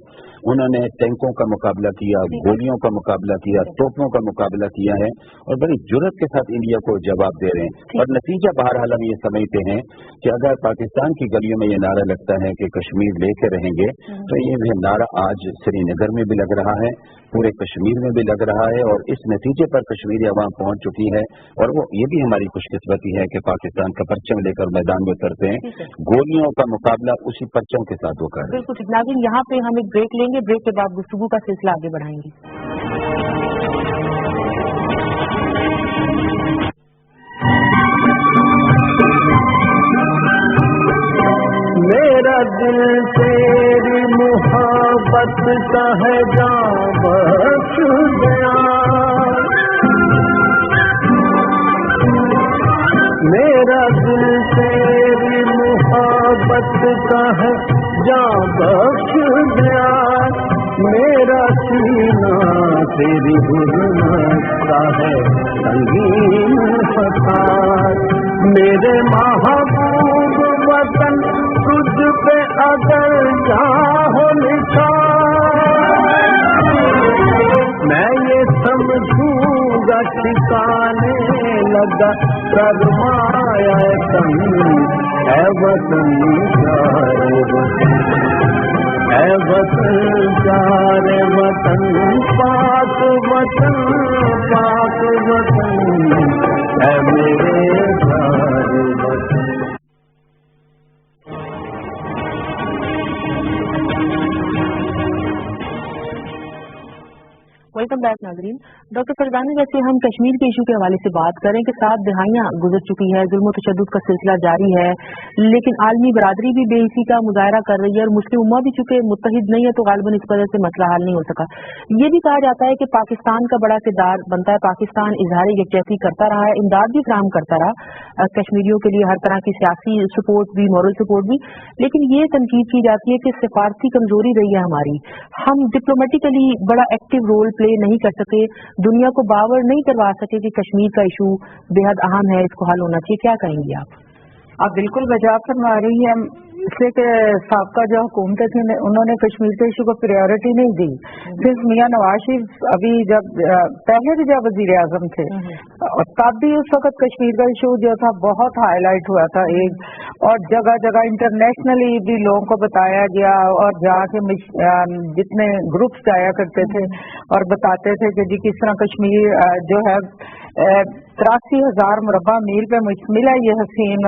उन्होंने टैंकों का मुकाबला किया, गोलियों का मुकाबला किया, तोपों का मुकाबला किया है और बड़ी जुर्रत के साथ इंडिया को जवाब दे रहे हैं। और नतीजा बहरहाल हम ये समझते हैं कि अगर पाकिस्तान की गलियों में ये नारा लगता है कि कश्मीर लेके रहेंगे तो ये नारा आज श्रीनगर में भी लग रहा है, पूरे कश्मीर में भी लग रहा है और इस नतीजे पर कश्मीरी अवाम पहुंच चुकी है। और वो ये भी हमारी खुशकिस्मती है कि पाकिस्तान का परचम लेकर मैदान में उतरते हैं, गोलियों का मुकाबला उसी परचम के साथ वो कर रहे हैं। बिल्कुल नाज़रीन, यहाँ पे हम एक ब्रेक लेंगे, ब्रेक के बाद गुफ्तगू का सिलसिला आगे बढ़ाएंगे। मेरा दिल तेरी मोहब्बत का है जान बख्श गया, मेरा दिल तेरी मोहब्बत का है जान बख्श गया, मेरा सीना तेरी हुर्मत का है संगीन फसाद, मेरे महबूब वतन तुझ पे अगर चाहो लिखा मैं ये समझूंगा ठिकाने लगा सरमाया तन है वतन है वतन प्यारे वतन पाक वतन है मेरे प्यारे वतन। वेलकम बैक नाज़रीन। डॉक्टर फरजाना, जैसे हम कश्मीर के इशू के हवाले से बात करें कि 7 दिहाइयां गुजर चुकी है, जुल्म तशद्दुद का सिलसिला जारी है, लेकिन आलमी बरादरी भी बेहिसी का मुजाहरा कर रही है और मुस्लिम उम्मा भी चूंकि मुत्तहिद नहीं है तो गालिबन इस वजह से मसला हल नहीं हो सका। ये भी कहा जाता है कि पाकिस्तान का बड़ा किरदार बनता है, पाकिस्तान इजहार यकजहती करता रहा है, इमदाद भी फराहम करता रहा कश्मीरियों के लिए, हर तरह की सियासी सपोर्ट भी, मॉरल सपोर्ट भी, लेकिन ये तनकीद की जाती है कि सिफारती कमजोरी रही है हमारी, हम डिप्लोमेटिकली बड़ा एक्टिव रोल प्ले नहीं कर सके, दुनिया को बावर नहीं करवा सके कि कश्मीर का इशू बेहद अहम है, इसको हल होना चाहिए। क्या कहेंगी आप बिल्कुल वजह फरमा रही है, इसलिए कि साबका जो हुकूमतें थी उन्होंने कश्मीर के इशू को प्रायोरिटी नहीं दी। सिर्फ मियां नवाज शरीफ अभी जब पहले भी जब वजीर आजम थे और तब भी उस वक्त कश्मीर का इशू जो था बहुत हाईलाइट हुआ था एक, और जगह जगह इंटरनेशनली भी लोगों को बताया गया और जाके जितने ग्रुप्स जाया करते थे और बताते थे कि जी किस तरह कश्मीर जो है 83,000 मुरब्बा मील पे मुश्तमिल है, ये हसीन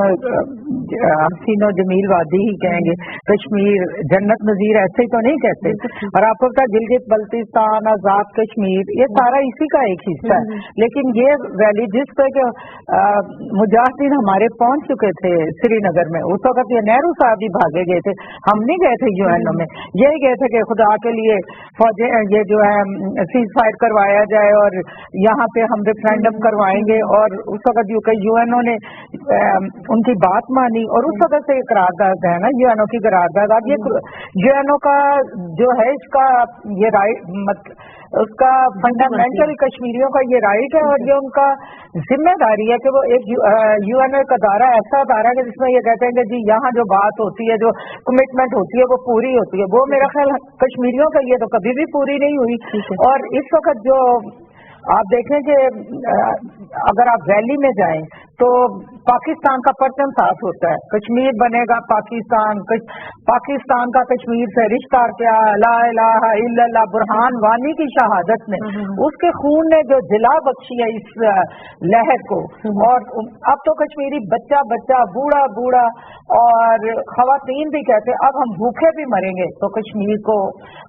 और जमील वादी ही कहेंगे, कश्मीर जन्नत नजीर ऐसे ही तो नहीं कहते। और आपको पता गिलगित बल्तिस्तान, आजाद कश्मीर, ये सारा इसी का एक हिस्सा है, लेकिन ये वैली जिस पे के मुजाहिदीन हमारे पहुंच चुके थे श्रीनगर में, उस वक्त ये नेहरू साहब भी भागे गए थे, हम नहीं गए थे यूएनओ में, यही गए थे कि खुदा के लिए फौजें ये जो है सीज फायर करवाया जाए और यहाँ पे हम रेफरेंडम करवाएंगे, और उस वक्त यूएनओ ने उनकी बात मानी और उस वक्त से ये करारदाद है ना यूएनओ की करारदाद। अब ये यूएनओ का जो है इसका ये राइट उसका फंडामेंटल कश्मीरियों का ये राइट है और ये उनका जिम्मेदारी है कि वो एक यूएनओ का दायरा ऐसा दायरा है जिसमें ये कहते हैं कि जी यहाँ जो बात होती है, जो कमिटमेंट होती है वो पूरी होती है। वो मेरा ख्याल कश्मीरियों का ये तो कभी भी पूरी नहीं हुई। और इस वक्त जो आप देखें कि अगर आप वैली में जाएं तो पाकिस्तान का परचम साफ होता है, कश्मीर बनेगा पाकिस्तान, पाकिस्तान का कश्मीर से रिश्ता क्या, ला इलाहा इल्लल्लाह, बुरहान वानी की शहादत ने उसके खून ने जो जिला बख्शी है इस लहर को। और अब तो कश्मीरी बच्चा बच्चा, बूढ़ा बूढ़ा और खवातीन भी कहते हैं अब हम भूखे भी मरेंगे तो कश्मीर को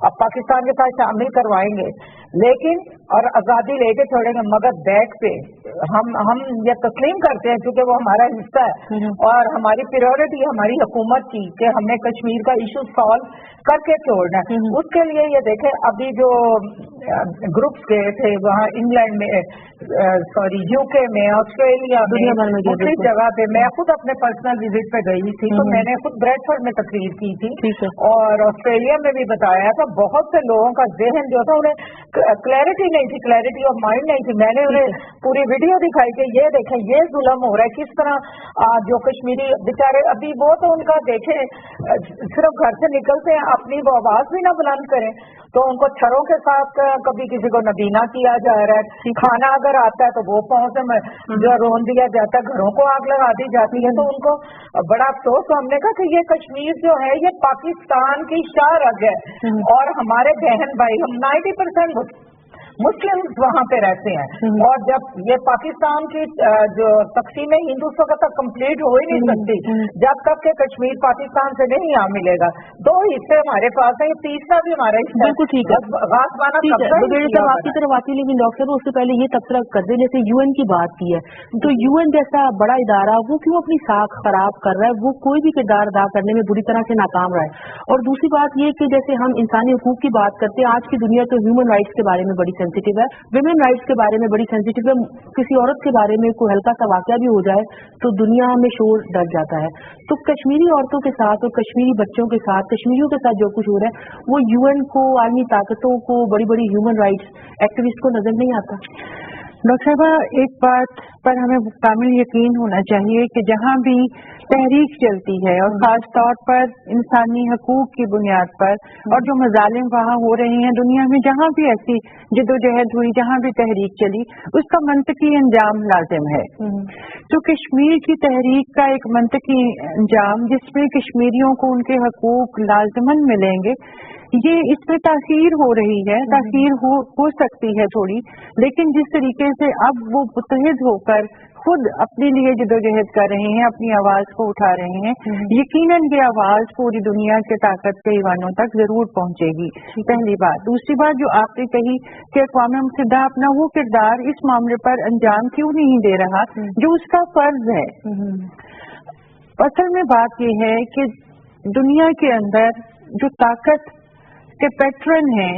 अब पाकिस्तान के साथ शामिल करवाएंगे, लेकिन और आजादी लेके छोड़ेंगे, मगर बैक पे हम ये तस्लीम करते हैं क्योंकि वो हमारा हिस्सा है और हमारी प्रायोरिटी हमारी हुकूमत की कि हमने कश्मीर का इशू सॉल्व करके छोड़ना है। उसके लिए ये देखें अभी जो ग्रुप्स गए थे वहाँ इंग्लैंड में, यूके में, ऑस्ट्रेलिया में, दूसरी जगह पे, मैं खुद अपने पर्सनल विजिट पे गई थी तो मैंने खुद ब्रेडफोर्ड में तकरीर की थी और ऑस्ट्रेलिया में भी बताया था। बहुत से लोगों का जहन जो था उन्हें क्लैरिटी नहीं थी, क्लैरिटी ऑफ माइंड नहीं थी। मैंने उन्हें पूरी वीडियो दिखाई कि ये देखें ये जुल्म हो रहा है, किस तरह जो कश्मीरी बेचारे अभी वो तो उनका देखें सिर्फ घर से निकलते हैं अपनी वो आवाज भी ना बुलंद करें तो उनको छरों के साथ कभी किसी को नबीना किया जा रहा है, खाना अगर आता है तो वो पहुंचे में जो रोन दिया जाता है, घरों को आग लगा दी जाती है, तो उनको बड़ा अफसोस। तो हमने कहा कि ये कश्मीर जो है ये पाकिस्तान की शाह रग है और हमारे बहन भाई हम 90% मुस्लिम वहाँ पे रहते हैं और जब ये पाकिस्तान की जो तकसीम हिंदुत्व का तक कंप्लीट हो ही नहीं सकती जब तक के कश्मीर पाकिस्तान से नहीं आ मिलेगा। दो हिस्से हमारे पास है, तीसरा भी हमारा हिस्सा। बिल्कुल ठीक है, आपकी तरफ आती, लेकिन डॉक्टर उससे पहले ये तबसरा कर दे, जैसे यूएन की बात की है तो यूएन जैसा बड़ा इदारा वो क्यों अपनी साख खराब कर रहा है, वो कोई भी किरदार अदा करने में बुरी तरह से नाकाम रहा है। और दूसरी बात ये कि जैसे हम इंसानी हकूक की बात करते हैं, आज की दुनिया तो ह्यूमन राइट्स के बारे में बड़ी सेंसिटिव है, विमेन राइट्स के बारे में बड़ी सेंसिटिव है। किसी औरत के बारे में कोई हल्का सा वाकया भी हो जाए तो दुनिया में शोर डर जाता है। तो कश्मीरी औरतों के साथ और कश्मीरी बच्चों के साथ, कश्मीरियों के साथ जो कुछ हो रहा है वो यूएन को, आलमी ताकतों को, बड़ी बड़ी ह्यूमन राइट्स एक्टिविस्ट को नजर नहीं आता। डॉक्टर साहबा, एक बात पर हमें कामिल यकीन होना चाहिए कि जहाँ भी तहरीक चलती है और खास तौर पर इंसानी हकूक की बुनियाद पर और जो मजालिम वहाँ हो रहे हैं दुनिया में, जहाँ भी ऐसी जद्दोजहद हुई, जहाँ भी तहरीक चली, उसका मंतकी अंजाम लाजिम है। तो कश्मीर की तहरीक का एक मंतकी अंजाम जिसमें कश्मीरियों को उनके हकूक लाजमन मिलेंगे, ये इसमें तासीर हो रही है, तासीर हो सकती है थोड़ी, लेकिन जिस तरीके से अब वो मुत्तहिद होकर खुद अपने लिए जदोजहद कर रहे हैं, अपनी आवाज को उठा रहे हैं, यकीनन ये आवाज पूरी दुनिया के ताकत के ईवानों तक जरूर पहुंचेगी। पहली बात। दूसरी बात जो आपने कही कि अक़वाम मुत्तहिदा अपना वो किरदार इस मामले पर अंजाम क्यों नहीं दे रहा जो उसका फर्ज है। असल में बात ये है कि दुनिया के अंदर जो ताकत के पैटर्न है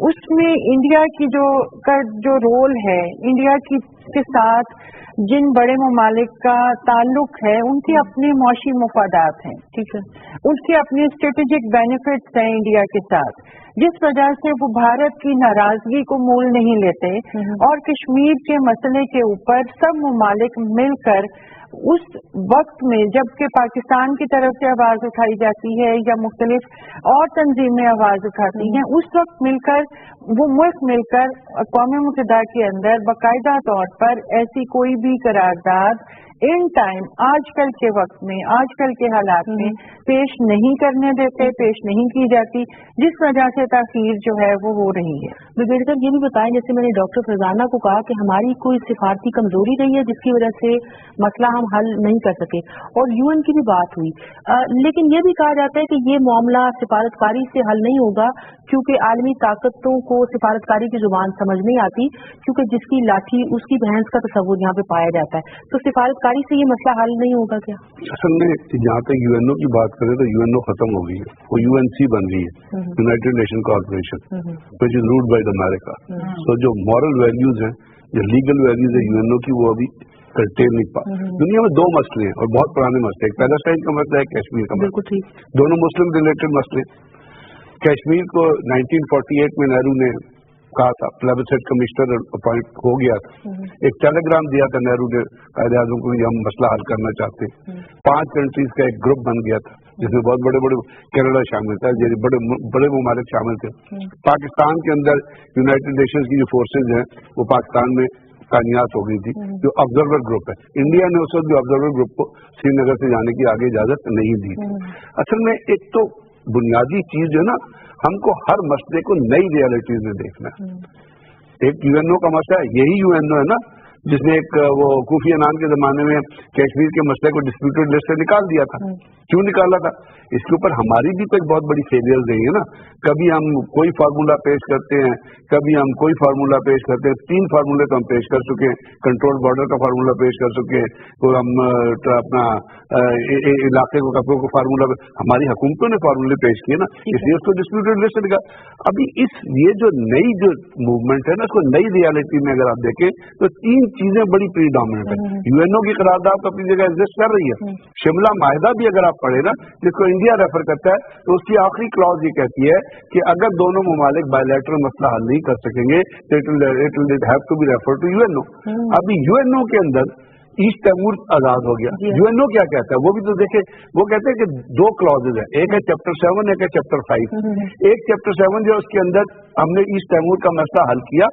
उसमें इंडिया की जो रोल है, इंडिया के साथ जिन बड़े ममालिक का ताल्लुक है उनके अपने मौशी मुफादात हैं, ठीक है, उनके अपने स्ट्रेटेजिक बेनिफिट्स हैं इंडिया के साथ, जिस वजह से वो भारत की नाराजगी को मोल नहीं लेते और कश्मीर के मसले के ऊपर सब ममालिक मिलकर उस वक्त में जबकि पाकिस्तान की तरफ से आवाज उठाई जाती है या मुख्तलिफ और तंजीमें आवाज उठाती हैं, उस वक्त मिलकर वो मुल्क मिलकर अक़वाम मुत्तहिदा के अंदर बाकायदा तौर पर ऐसी कोई भी करारदाद इन टाइम आजकल के वक्त में, आजकल के हालात में पेश नहीं करने देते, पेश नहीं की जाती, जिस वजह से ताखीर जो है वो हो रही है। ब्रिगेडियर साहब, ये भी बताएं, जैसे मैंने डॉक्टर फरजाना को कहा कि हमारी कोई सिफारती कमजोरी रही है जिसकी वजह से मसला हम हल नहीं कर सके, और यूएन की भी बात हुई, लेकिन ये भी कहा जाता है कि ये मामला सिफारतकारी से हल नहीं होगा, क्योंकि आलमी ताकतों को सिफारतकारी की जुबान समझ नहीं आती, क्योंकि जिसकी लाठी उसकी भैंस का तस्वुर यहाँ पे पाया जाता है। तो सिफारतकारी से ये मसला हल नहीं होगा क्या? असल में जहाँ तक यूएनओ की बात करें तो यूएनओ खत्म हो गई है, वो यूएनसी बन गई है, United nation corporation, which is ruled by the America. तो जो मॉरल वैल्यूज हैं, जो लीगल वैल्यूज है यूएनओ की, वो अभी करटेल नहीं पा। दुनिया में दो मसले हैं और बहुत पुराने मसले, एक पैलेस्टाइन का मसला है, कश्मीर का मसला, दोनों मुस्लिम रिलेटेड मसले। कश्मीर को 1948 में नेहरू ने कहा था, प्लेबिसेट कमिश्नर अपॉइंट हो गया था, एक टेलीग्राम दिया था नेहरू ने कायदे आज़म को, हम मसला हल करना चाहते हैं। 5 कंट्रीज का एक ग्रुप बन गया था जिसमें बहुत बड़े बड़े कनाडा शामिल था, जैसे बड़े ममालिक शामिल थे। पाकिस्तान के अंदर यूनाइटेड नेशंस की जो फोर्सेज हैं वो पाकिस्तान में तानियात हो गई थी, जो ऑब्जर्वर ग्रुप है। इंडिया ने उस वक्त जो ऑब्जर्वर ग्रुप को श्रीनगर से जाने की आगे इजाजत नहीं दी। असल में एक तो बुनियादी चीज जो है ना, हमको हर मसले को नई रियलिटीज में देखना है। एक यूएनओ का मसला है, यही यूएनओ है ना जिसने एक वो कोफी अन्नान के जमाने में कश्मीर के मसले को डिस्प्यूटेड लिस्ट से निकाल दिया था। क्यों निकाला था? इसके ऊपर हमारी भी तो एक बहुत बड़ी फेलियर रही है ना। कभी हम कोई फार्मूला पेश करते हैं, कभी हम कोई फार्मूला पेश करते हैं। 3 फार्मूले तो हम पेश कर चुके हैं, कंट्रोल बॉर्डर का फार्मूला पेश कर चुके हैं, और हम अपना इलाके को फार्मूला, हमारी हुकूमतों ने फार्मूले पेश किए ना, इसलिए उसको डिस्प्यूटेड लिस्ट निकाल। अभी ये जो नई जो मूवमेंट है ना, उसको नई रियलिटी में अगर आप देखें तो 3 चीजें बड़ी प्रीडोमिनेंट है। यूएनओ की करारदाद तो अपनी जगह एग्जिस्ट कर रही है। शिमला माहिदा भी अगर आप पढ़े ना, जिसको इंडिया रेफर करता है, तो उसकी आखिरी क्लॉज ये कहती है कि अगर दोनों ममालिक बायलैटरल मसला हल नहीं कर सकेंगे तो it will have to be refer to UNO. अभी यूएनओ के अंदर ईस्ट तैमूर आजाद हो गया। यूएनओ क्या कहता है वो भी तो देखे, वो कहते हैं कि 2 क्लॉजेज है, एक है चैप्टर 7, एक है चैप्टर 5। एक चैप्टर 7 जो उसके अंदर हमने ईस्ट तैमूर का मसला हल किया,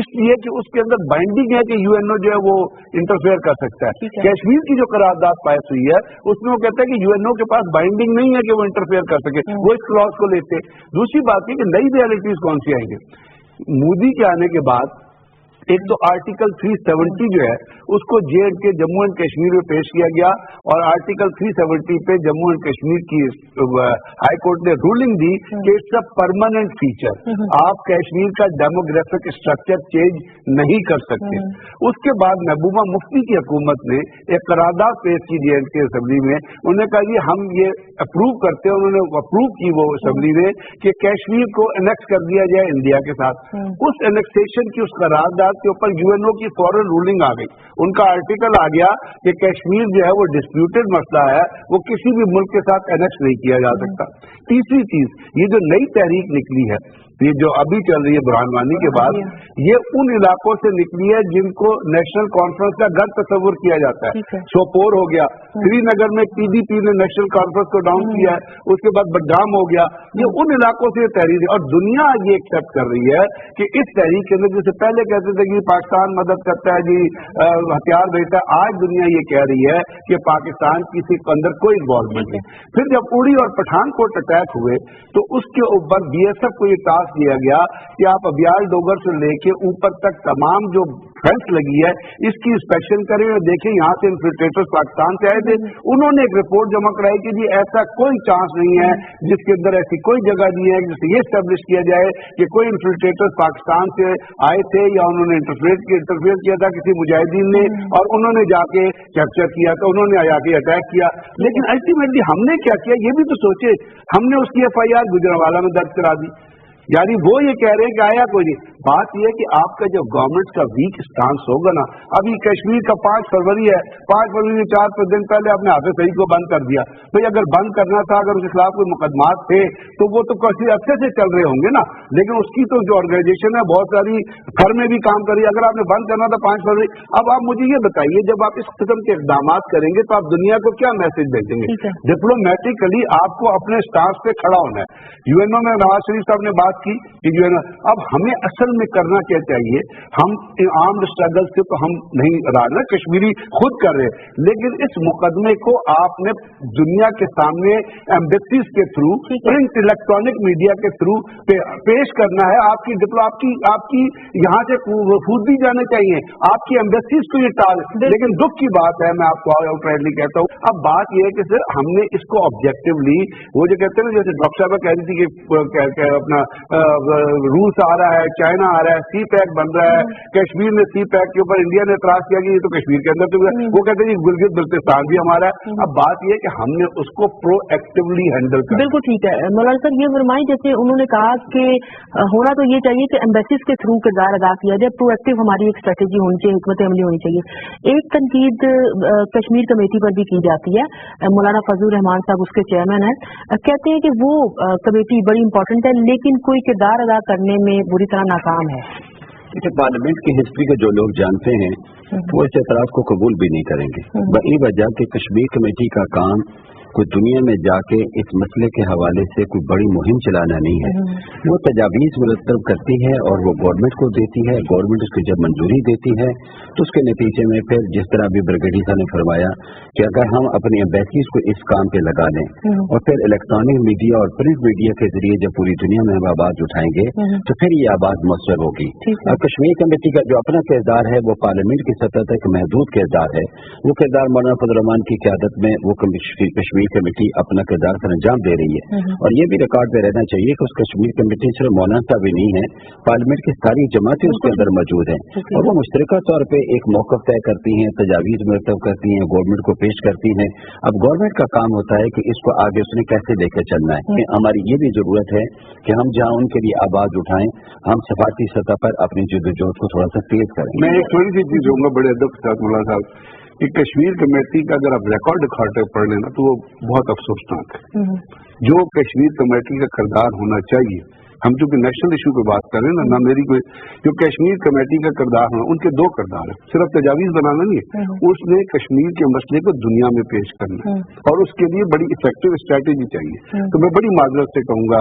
इसलिए कि उसके अंदर बाइंडिंग है कि यूएनओ जो है वो इंटरफेयर कर सकता है। कश्मीर की जो करारदाद पास हुई है उसमें वो कहता है कि यूएनओ के पास बाइंडिंग नहीं है कि वो इंटरफेयर कर सके, वो इस क्लॉज को लेते। दूसरी बात है कि नई रियलिटीज कौन सी आएंगे मोदी के आने के बाद। एक तो आर्टिकल 370 जो है उसको J&K जम्मू एंड कश्मीर में पेश किया गया, और आर्टिकल 370 पे जम्मू एंड कश्मीर की हाई कोर्ट ने रूलिंग दी कि इट्स अ परमानेंट फीचर, आप कश्मीर का डेमोग्राफिक स्ट्रक्चर चेंज नहीं कर सकते। उसके बाद महबूबा मुफ्ती की हुकूमत ने एक करारदाद पेश की J&K असेंबली में, उन्होंने कहा कि हम ये अप्रूव करते हैं, उन्होंने अप्रूव की वो असेंबली ने कि कश्मीर को एनेक्स कर दिया जाए इंडिया के साथ। उस एनेक्सेशन की उस करारदाद के ऊपर यूएनओ की फौरन रूलिंग आ गई, उनका आर्टिकल आ गया कि कश्मीर जो है वो डिस्प्यूटेड मसला है, वो किसी भी मुल्क के साथ एनेक्स नहीं किया जा सकता। तीसरी चीज, ये जो नई तहरीक निकली है, ये जो अभी चल रही है बुरहान वानी के बाद, ये उन इलाकों से निकली है जिनको नेशनल कॉन्फ्रेंस का गलत तस्वुर किया जाता है। सोपोर हो गया, श्रीनगर में पीडीपी ने नेशनल कॉन्फ्रेंस को डाउन किया है, उसके बाद बडगाम हो गया, ये उन इलाकों से तहरीर है। और दुनिया ये एक्सेप्ट कर रही है कि इस तहरीक के अंदर, जैसे पहले कहते थे कि पाकिस्तान मदद करता है जी, हथियार भेजता है, आज दुनिया ये कह रही है कि पाकिस्तान किसी के अंदर कोई इन्वॉल्वमेंट नहीं। फिर जब उड़ी और पठानकोट अटैक हुए तो उसके ऊपर बीएसएफ को ये टास्क दिया गया कि आप अबियाल डोगर से लेके ऊपर तक तमाम जो फेंस लगी है इसकी इंस्पेक्शन करें और देखें यहाँ से इन्फिल्ट्रेटर्स पाकिस्तान से आए थे। उन्होंने एक रिपोर्ट जमा कराई कि जी ऐसा कोई चांस नहीं है, जिसके अंदर ऐसी कोई जगह नहीं है जिससे ये स्टैब्लिश किया जाए कि कोई इन्फिल्ट्रेटर्स पाकिस्तान से आए थे या उन्होंने इंटरफेयर किया था किसी मुजाहिदीन ने और उन्होंने जाके कैप्चर किया था, उन्होंने जाके अटैक किया। लेकिन अल्टीमेटली हमने क्या किया ये भी तो सोचे, हमने उसकी FIR गुजरांवाला में दर्ज करा दी। यानी वो ये कह रहे हैं कि आया कोई नहीं। बात ये है कि आपका जब गवर्नमेंट का वीक स्टांस होगा ना, अभी कश्मीर का 5 फरवरी है, 5 फरवरी में 4 दिन पहले आपने हाफिज सईद को बंद कर दिया। भाई अगर बंद करना था, अगर उसके खिलाफ कोई मुकदमात थे तो वो तो काफी अच्छे से चल रहे होंगे ना, लेकिन उसकी तो जो ऑर्गेनाइजेशन है बहुत सारी घर में भी काम करी। अगर आपने बंद करना था 5 फरवरी, अब आप मुझे ये बताइए जब आप इस किस्म के इकदाम करेंगे तो आप दुनिया को क्या मैसेज भेजेंगे? डिप्लोमेटिकली आपको अपने स्टांस पे खड़ा होना है। यूएनओ में नवाज शरीफ साहब ने बात की कि यूएनओ, अब हमें असल اصل میں کرنا کیا چاہیے. ہم آرمڈ اسٹرگل سے تو ہم نہیں رہا، کشمیری خود کر رہے، لیکن اس مقدمے کو آپ نے دنیا کے سامنے ایمبیسیز کے تھرو، پرنٹ الیکٹرانک میڈیا کے تھرو پیش کرنا ہے. آپ کی یہاں سے وفود بھی جانے چاہیے، آپ کی ایمبیسیز کو یہ ٹال. لیکن دکھ کی بات ہے، میں آپ کو آؤٹرائٹلی کہتا ہوں، اب بات یہ ہے کہ سر ہم نے اس کو آبجیکٹولی، وہ جو کہتے ہیں نا، جیسے ڈاکٹر صاحبہ کہہ رہی تھی کہ اپنا روس آ رہا ہے، چائنا آ رہا ہے، سی پیک بن رہا ہے، کشمیر میں سی پیک کے اوپر انڈیا نے اعتراض کیا کہ یہ تو کشمیر کے اندر تو وہ کہتے ہیں گلگت بلتستان بھی ہمارا ہے. اب بات یہ ہے کہ ہم نے اس کو پرو ایکٹیولی ہینڈل کرنا. بالکل ٹھیک ہے مولانا صاحب، یہ فرمائیں جیسے انہوں نے کہا کہ ہونا تو یہ چاہیے کہ ایمبیسیز کے تھرو کردار ادا کیا جائے، پرو ایکٹیو ہماری ایک اسٹریٹجی ہونی چاہیے، حکمت عملی ہونی چاہیے. ایک تنقید کشمیر کمیٹی پر بھی کی جاتی ہے، مولانا فضل الرحمان صاحب اس کے چیئرمین ہیں، کہتے ہیں کہ وہ کمیٹی بڑی امپورٹنٹ ہے لیکن کوئی کردار ادا کرنے میں بری طرح ناکام ہے. پارلیمنٹ کی ہسٹری کے جو لوگ جانتے ہیں وہ اس اعتراض کو قبول بھی نہیں کریں گے، بہی وجہ کہ کشمیر کمیٹی کا کام کوئی دنیا میں جا کے اس مسئلے کے حوالے سے کوئی بڑی مہم چلانا نہیں ہے. وہ تجاویز مرتب کرتی ہے اور وہ گورنمنٹ کو دیتی ہے، گورنمنٹ اس کی جب منظوری دیتی ہے تو اس کے نتیجے میں پھر جس طرح ابھی برگیڈی صاحب نے فرمایا کہ اگر ہم اپنی ایمبیسیز کو اس کام پہ لگا لیں اور پھر الیکٹرانک میڈیا اور پرنٹ میڈیا کے ذریعے جب پوری دنیا میں ہم آواز اٹھائیں گے تو پھر یہ آواز مؤثر ہوگی. اور کشمیر کمیٹی کا جو اپنا کردار ہے وہ پارلیمنٹ کی سطح تک محدود کردار ہے. وہ کردار مولانا فضل الرحمان کی قیادت میں وہ کشمیر کمیٹی اپنا کردار سر انجام دے رہی ہے. اور یہ بھی ریکارڈ پہ رہنا چاہیے کہ اس کشمیر کمیٹی صرف مولانا صاحب ہی نہیں ہے، پارلیمنٹ کی ساری جماعتیں اس کے اندر موجود ہیں اور وہ مشترکہ طور پہ ایک موقف طے کرتی ہیں، تجاویز مرتب کرتی ہیں، گورنمنٹ کو پیش کرتی ہیں. اب گورنمنٹ کا کام ہوتا ہے کہ اس کو آگے اس نے کیسے لے کے چلنا ہے. ہماری یہ بھی ضرورت ہے کہ ہم جہاں ان کے لیے آواز اٹھائیں، ہم سفارتی سطح پر اپنی جدوجہد کو تھوڑا سا تیز کریں. میں ایک تھوڑی سی چیز دوں گا بڑے ادب کے ساتھ مولانا صاحب، کہ کشمیر کمیٹی کا اگر آپ ریکارڈ پڑھ لینا تو وہ بہت افسوسناک ہے. جو کشمیر کمیٹی کا کردار ہونا چاہیے، ہم چونکہ نیشنل ایشو پہ بات کر رہے ہیں نا میری کوئی، جو کشمیر کمیٹی کا کردار ہونا، ان کے دو کردار ہیں، صرف تجاویز بنانا نہیں ہے، اس نے کشمیر کے مسئلے کو دنیا میں پیش کرنا ہے اور اس کے لیے بڑی افیکٹو اسٹریٹجی چاہیے. تو میں بڑی معذرت سے کہوں گا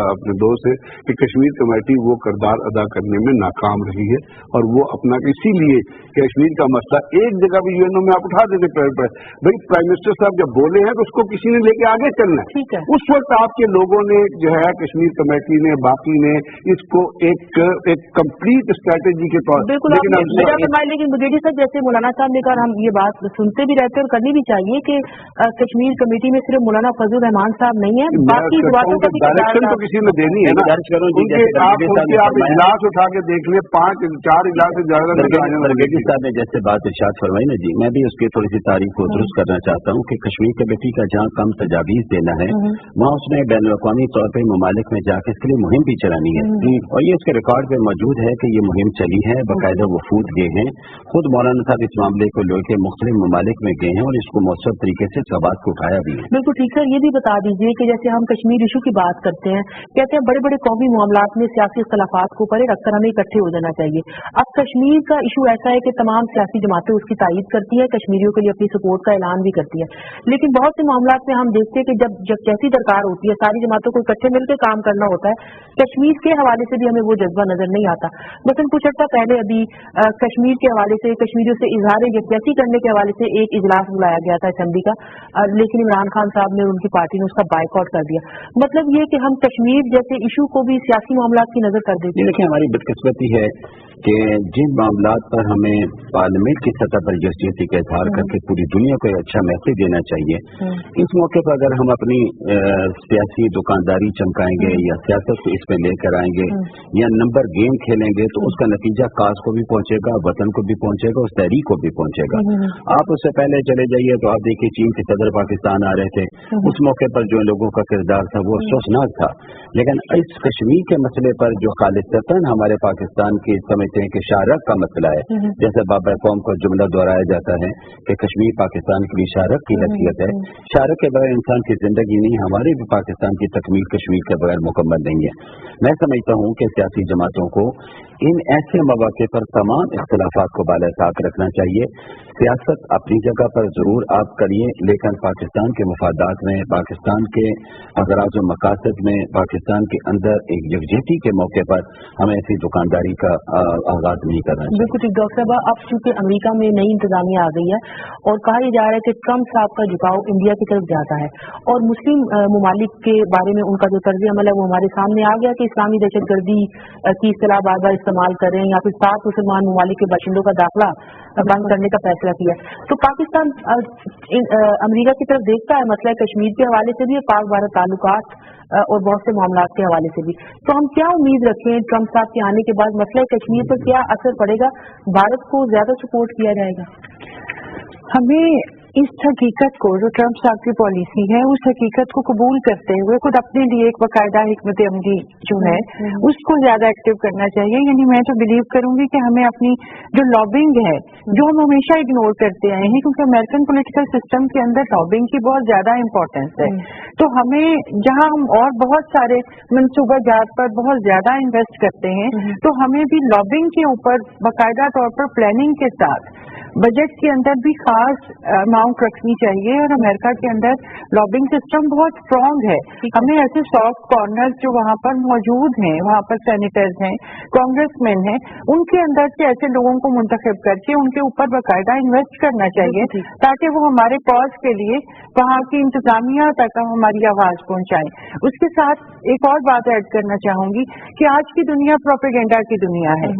اپنے دوست سے کہ کشمیر کمیٹی وہ کردار ادا کرنے میں ناکام رہی ہے اور وہ اپنا، اسی لیے کشمیر کا مسئلہ ایک جگہ بھی یو این او میں آپ اٹھا دیتے بھائی پرائم منسٹر صاحب جب بولے ہیں تو اس کو کسی نے لے کے آگے چلنا ہے. اس وقت آپ کے لوگوں نے جو ہے کشمیر کمیٹی نے باقی نے اس کو ایک کمپلیٹ اسٹریٹجی کے طور بالکل لیکن بریڈی صاحب جیسے مولانا صاحب نے کہا، ہم یہ بات سنتے بھی رہتے اور کرنی بھی چاہیے کہ کشمیر کمیٹی میں صرف مولانا فضل الرحمان صاحب نہیں ہے، باقی باتوں کا ڈائریکشن تو کسی نے دینی ہے نا. آپ اجلاس اٹھا کے دیکھ لیں، 5-4 اجلاس سے زیادہ. برگیڈی صاحب نے جیسے بات ارشاد فرمائی نا جی، میں بھی اس کی تھوڑی سی تاریخ کو درست کرنا چاہتا ہوں کہ کشمیر کمیٹی کا جہاں کم تجاویز دینا ہے وہاں اس نے بین الاقوامی طور پہ ممالک میں جا کے اس کے لیے مہم بھی چلانی ہے. اور یہ اس کے ریکارڈ پہ موجود ہے کہ یہ مہم چلی ہے، باقاعدہ وفود گئے ہیں، خود مولانا صاحب اس معاملے کو لے کے مختلف ممالک میں گئے ہیں اور اس کو مؤثر طریقے سے اس بات کو اٹھایا بھی ہے. بالکل ٹھیک ہے. یہ بھی بتا دیجیے کہ جیسے ہم کشمیر ایشو کی بات کرتے ہیں، کہتے ہیں بڑے بڑے قومی معاملات میں سیاسی اختلافات کو پرے رکھ کر ہمیں اکٹھے ہو جانا چاہیے. اب کشمیر کا ایشو ایسا ہے کہ تمام سیاسی جماعتیں اس کی تائید کرتی ہے، کشمیریوں کے لیے اپنی سپورٹ کا اعلان بھی کرتی ہے، لیکن بہت سے معاملات میں ہم دیکھتے ہیں کہ جب جیسی درکار ہوتی ہے ساری جماعتوں کو اکٹھے مل کے کام کرنا ہوتا ہے، کشمیر کے حوالے سے بھی ہمیں وہ جذبہ نظر نہیں آتا. مثلاً کچھ عرصہ پہلے ابھی کشمیر کے حوالے سے کشمیریوں سے اظہار یکجہتی کرنے کے حوالے سے ایک اجلاس بلایا گیا تھا اسمبلی کا، لیکن عمران خان صاحب نے، ان کی پارٹی نے اس کا بائیکاٹ کر دیا. مطلب یہ کہ ہم کشمیر جیسے ایشو کو بھی سیاسی معاملات کی نظر کر دیتے ہیں. دیکھیں ہماری بدقسمتی ہے کہ جن معاملات پر ہمیں پارلیمنٹ کی سطح پر یکجہتی کا اظہار کر کے پوری دنیا کو اچھا میسج دینا چاہیے، اس موقع پر اگر ہم اپنی سیاسی دکانداری چمکائیں گے یا سیاست کو اس میں لے کر آئیں گے یا نمبر گیم کھیلیں گے تو اس کا نتیجہ کاز کو بھی پہنچے گا، وطن کو بھی پہنچے گا، اس تحریک کو بھی پہنچے گا. آپ اس سے پہلے چلے جائیے تو آپ دیکھیے چین کے صدر پاکستان آ رہے تھے، اس موقع پر جو لوگوں کا کردار تھا وہ افسوسناک تھا. لیکن اس کشمیر کے مسئلے پر جو خالصتاً ہمارے پاکستان کی سمجھتے ہیں کہ شارک کا مسئلہ ہے، جیسے بابر قوم کا جملہ دہرایا جاتا ہے کہ کشمیر پاکستان کے لیے شارک کی حیثیت ہے. شارک کے بغیر انسان کی زندگی نہیں، ہمارے بھی پاکستان کی تکمیل کشمیر کے بغیر مکمل نہیں ہے. میں سمجھتا ہوں کہ سیاسی جماعتوں کو इन ऐसे मौके पर तमाम इख्तिलाफात को बाला साथ रखना चाहिए। सियासत अपनी जगह पर जरूर आप करिए, लेकिन पाकिस्तान के मफादात में, पाकिस्तान के अगराज व मकासद में, पाकिस्तान के अंदर एक यकजहती के मौके पर हमें ऐसी दुकानदारी का आगाज नहीं करना चाहिए। बिल्कुल ठीक डॉक्टर साहब, अब चूंकि अमेरिका में नई इंतजामिया आ गई है और कहा यह जा रहा है कि ट्रम्प साहब का झुकाव इंडिया की तरफ जाता है और मुस्लिम ममालिक के बारे में उनका जो तर्ज अमल है वो हमारे सामने आ गया कि इस्लामी दहशतगर्दी की इस्तेलाह बार बार इस्तेमाल कर रहे हैं या फिर 7 मुसलमान ममालिक के बाशिंदों का दाखिला बंद करने का फैसला किया। तो पाकिस्तान अमेरिका की तरफ देखता है मसला कश्मीर के हवाले से भी, पाक भारत ताल्लुकात और बहुत से मामलात के हवाले से भी। तो हम क्या उम्मीद रखें ट्रम्प साहब के आने के बाद मसला कश्मीर पर क्या असर पड़ेगा? भारत को ज्यादा सपोर्ट किया जाएगा? हमें इस हकीकत को, जो ट्रम्प साहब की पॉलिसी है, उस हकीकत को कबूल करते हुए खुद अपने लिए एक बाकायदा हिकमत अमली जो है उसको ज्यादा एक्टिव करना चाहिए। यानी मैं तो बिलीव करूंगी कि हमें अपनी जो लॉबिंग है, जो हम हमेशा इग्नोर करते आए हैं, क्योंकि अमेरिकन पॉलिटिकल सिस्टम के अंदर लॉबिंग की बहुत ज्यादा इंपॉर्टेंस है, तो हमें जहां हम और बहुत सारे मनसूबा जात पर बहुत ज्यादा इन्वेस्ट करते हैं, तो हमें भी लॉबिंग के ऊपर बाकायदा तौर पर प्लानिंग के साथ बजट के अंदर भी खास अमाउंट रखनी चाहिए। और अमेरिका के अंदर लॉबिंग सिस्टम बहुत स्ट्रांग है। हमें ऐसे सॉफ्ट कॉर्नर्स जो वहां पर मौजूद हैं, वहां पर सेनेटर्स हैं, कांग्रेसमैन हैं, उनके अंदर से ऐसे लोगों को मुंतखब करके उनके ऊपर बाकायदा इन्वेस्ट करना चाहिए ताकि वो हमारे कॉज के लिए वहां की इंतजामिया तक हमारी आवाज पहुंचाएं। उसके साथ एक और बात ऐड करना चाहूंगी कि आज की दुनिया प्रोपेगेंडा की दुनिया है।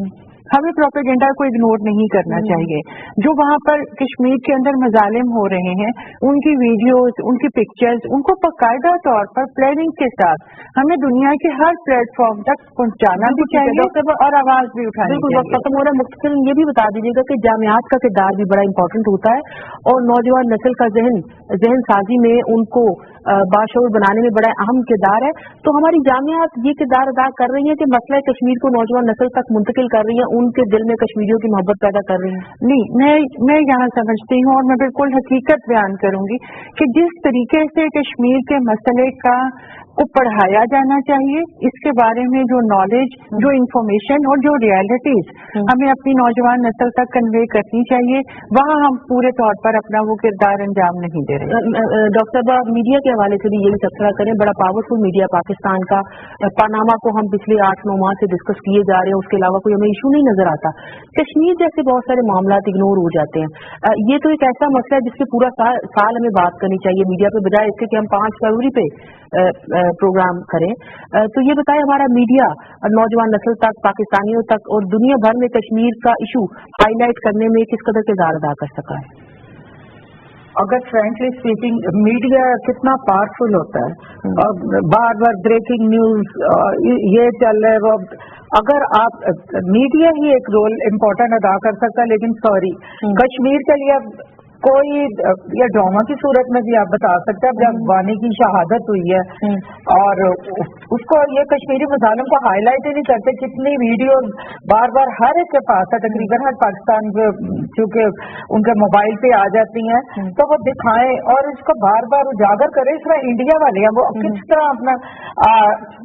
हमें प्रोपेगेंडा को इग्नोर नहीं करना चाहिए। जो वहां पर कश्मीर के अंदर मजालिम हो रहे हैं, उनकी वीडियोस, उनकी पिक्चर्स, उनको बाकायदा तौर पर प्लानिंग के साथ हमें दुनिया के हर प्लेटफॉर्म तक पहुंचाना भी चाहिए और आवाज भी उठानी चाहिए। खत्म हो रहा है, मुख्तसर ये भी बता दीजिएगा कि जामियात का किरदार भी बड़ा इंपॉर्टेंट होता है और नौजवान नस्ल का जहन साजी में उनको बाशऊर बनाने में बड़ा अहम किरदार है। तो हमारी जामियात ये किरदार अदा कर रही है कि मसला कश्मीर को नौजवान नस्ल तक मुंतकिल कर रही है, उनके दिल में कश्मीरियों की मोहब्बत पैदा कर रही है? नहीं, मैं यहाँ समझती हूँ और मैं बिल्कुल हकीकत बयान करूंगी कि जिस तरीके से कश्मीर के मसले को पढ़ाया जाना चाहिए, इसके बारे में जो नॉलेज, जो इंफॉर्मेशन और जो रियलिटीज हमें अपनी नौजवान नस्ल तक कन्वे करनी चाहिए, वहाँ हम पूरे तौर पर अपना वो किरदार अंजाम नहीं दे रहे। डॉक्टर साहब, मीडिया के हवाले से भी यही तबसरा करें, बड़ा पावरफुल मीडिया पाकिस्तान का। पनामा को हम पिछले 8-9 माह से डिस्कस किए जा रहे हैं, उसके अलावा कोई हमें इशू नहीं नजर आता। कश्मीर जैसे बहुत सारे मामला इग्नोर हो जाते हैं। ये तो एक ऐसा मसला है जिसके पूरा साल हमें बात करनी चाहिए मीडिया पे, बजाय इसके कि हम 5 फरवरी पे प्रोग्राम करें। तो ये बताएं, हमारा मीडिया नौजवान नस्ल तक, पाकिस्तानियों तक और दुनिया भर में कश्मीर का इशू हाईलाइट करने में किस कदर किरदार अदा कर सका है? अगर फ्रेंकली स्पीकिंग मीडिया कितना पावरफुल होता है और बार बार ब्रेकिंग न्यूज ये चल रहा है, वो अगर आप मीडिया ही एक रोल इम्पोर्टेंट अदा कर सकता है, लेकिन सॉरी कश्मीर के लिए कोई या ड्रामा की सूरत में भी आप बता सकते हैं। जब वानी की शहादत हुई है और उसको ये कश्मीरी मुजालिम को हाईलाइट ही नहीं करते, कितनी वीडियोस बार बार हर एक के पास है, तकरीबन हर पाकिस्तान के, चूंकि उनके मोबाइल पे आ जाती हैं, तो वो दिखाएं और इसको बार बार उजागर करें। इस तरह इंडिया वाले हैं, वो किस तरह अपना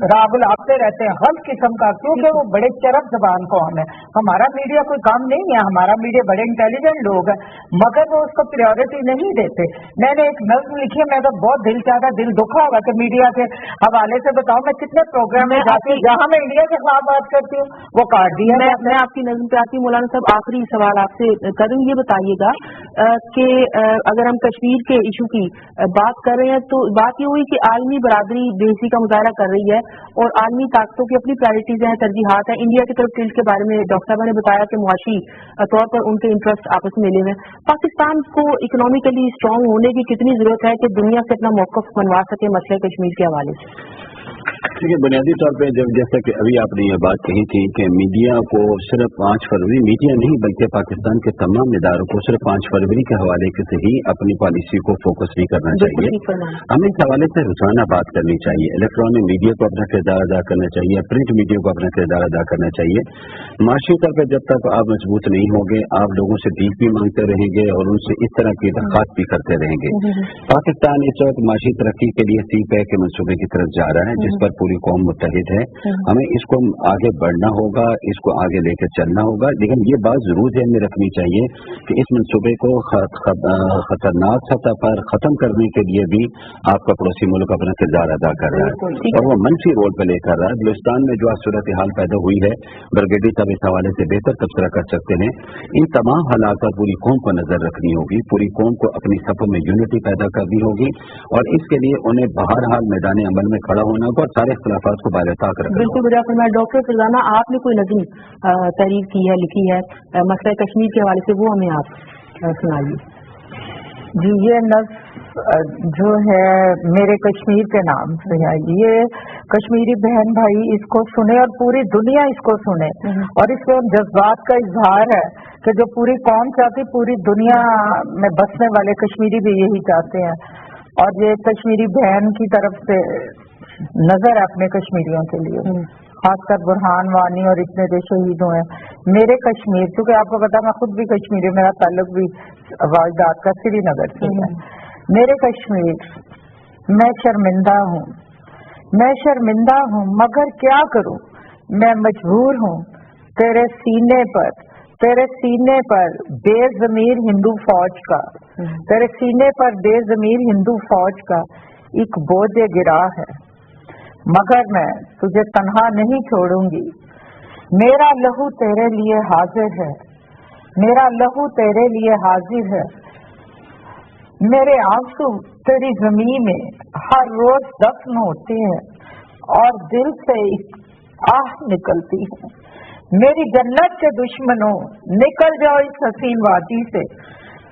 राग बुलाते रहते हैं हर किस्म का, क्योंकि वो बड़े चरब जबान कौम है। हमारा मीडिया कोई काम नहीं है, हमारा मीडिया बड़े इंटेलिजेंट लोग हैं, मगर वो उसको प्रायोरिटी नहीं देते। मैंने एक नज्म लिखी है, मैं तो बहुत दिल चाहता, दिल दुखा होगा कि मीडिया के हवाले से बताऊं, मैं कितने प्रोग्राम में जाती हूँ जहां मैं इंडिया के खिलाफ बात करती हूँ, वो काट दिया। मैं आपकी नज्म पे आती हूँ। मौलाना साहब, आखिरी सवाल आपसे करूँ, ये बताइएगा कि अगर हम कश्मीर के इशू की बात कर रहे हैं तो बात ये हुई कि आलमी बरादरी बेइज्जती का मुजाहरा कर रही है और आलमी ताकतों की अपनी प्रायोरिटीज हैं, तरजीहात हैं। इंडिया की तरफ टिल्ट के बारे में डॉक्टर साहब ने बताया कि मुआशी तौर पर उनके इंटरेस्ट आपस में मिले हुए हैं। पाकिस्तान को इकोनॉमिकली स्ट्रांग होने की कितनी जरूरत है कि दुनिया से अपना मौकफ बनवा सके मसले कश्मीर के हवाले से? देखिए, बुनियादी तौर पे जब जैसा कि अभी आपने ये बात कही थी कि मीडिया को सिर्फ 5 फरवरी, मीडिया नहीं बल्कि पाकिस्तान के तमाम इदारों को सिर्फ 5 फरवरी के हवाले से ही अपनी पॉलिसी को फोकस नहीं करना चाहिए। हमें इस हवाले से रोजाना बात करनी चाहिए। इलेक्ट्रॉनिक मीडिया को अपना किरदार अदा करना चाहिए, प्रिंट मीडिया को अपना किरदार अदा करना चाहिए। माशी तौर पर जब तक आप मजबूत नहीं होंगे, आप लोगों से भीख भी मांगते रहेंगे और उनसे इस तरह की दरख्वास्त भी करते रहेंगे। पाकिस्तान इस वक्त माशी तरक्की के लिए सी पैक के मनसूबे की तरफ जा रहा है, जिस पर पूरी कौम मुत्तहिद है। हमें इसको आगे बढ़ना होगा, इसको आगे लेकर चलना होगा, लेकिन ये बात जरूर ध्यान में रखनी चाहिए कि इस मनसूबे को खतरनाक सतह पर ख़त्म करने के लिए भी आपका पड़ोसी मुल्क अपना किरदार अदा कर रहा है और वो मनफी रोल प्ले कर रहा है। बलूचिस्तान में जो सूरत हाल पैदा हुई है, ब्रिगेडियर साहब इस हवाले से बेहतर तबसरा कर सकते हैं। इन तमाम हालात पर पूरी कौम पर नजर रखनी होगी, पूरी कौम को अपनी सफ़ों में यूनिटी पैदा करनी होगी और इसके लिए उन्हें बहरहाल मैदान अमल में खड़ा होना होगा और सारे इख्तिलाफात को बारिताक रखना। बिल्कुल बढ़िया फरमाया डॉक्टर फरजाना, आपने कोई नज़म तहरीर की है, लिखी है मसला कश्मीर के हवाले से, वो हमें आप सुनाइए। जी, ये नज़्म जो है मेरे कश्मीर के नाम से है, ये कश्मीरी बहन भाई इसको सुने और पूरी दुनिया इसको सुने और इसमें जज्बात का इजहार है कि जो पूरी कौम चाहती, पूरी दुनिया में बसने वाले कश्मीरी भी यही चाहते हैं और ये कश्मीरी बहन की तरफ से नजर है अपने कश्मीरियों के लिए, खासकर बुरहान वानी और इतने जो शहीद हुए हैं। मेरे कश्मीर, क्योंकि आपको पता मैं खुद भी कश्मीरी, मेरा ताल्लुक भी वाजदात का श्रीनगर से है। मेरे कश्मीर, मैं शर्मिंदा हूँ, मैं शर्मिंदा हूँ मगर क्या करूँ, मैं मजबूर हूँ तेरे सीने पर बेज़मीर हिंदू फौज का, तेरे सीने पर बेज़मीर हिंदू फौज का एक बोझ गिरा है, मगर मैं तुझे तन्हा नहीं छोड़ूंगी। मेरा लहू तेरे लिए हाजिर है, मेरा लहू तेरे लिए हाजिर है, मेरे आंसू तेरी जमीन में हर रोज दफन होते हैं और दिल से एक आह निकलती है। मेरी जन्नत के दुश्मनों निकल जाओ इस हसीन वादी से,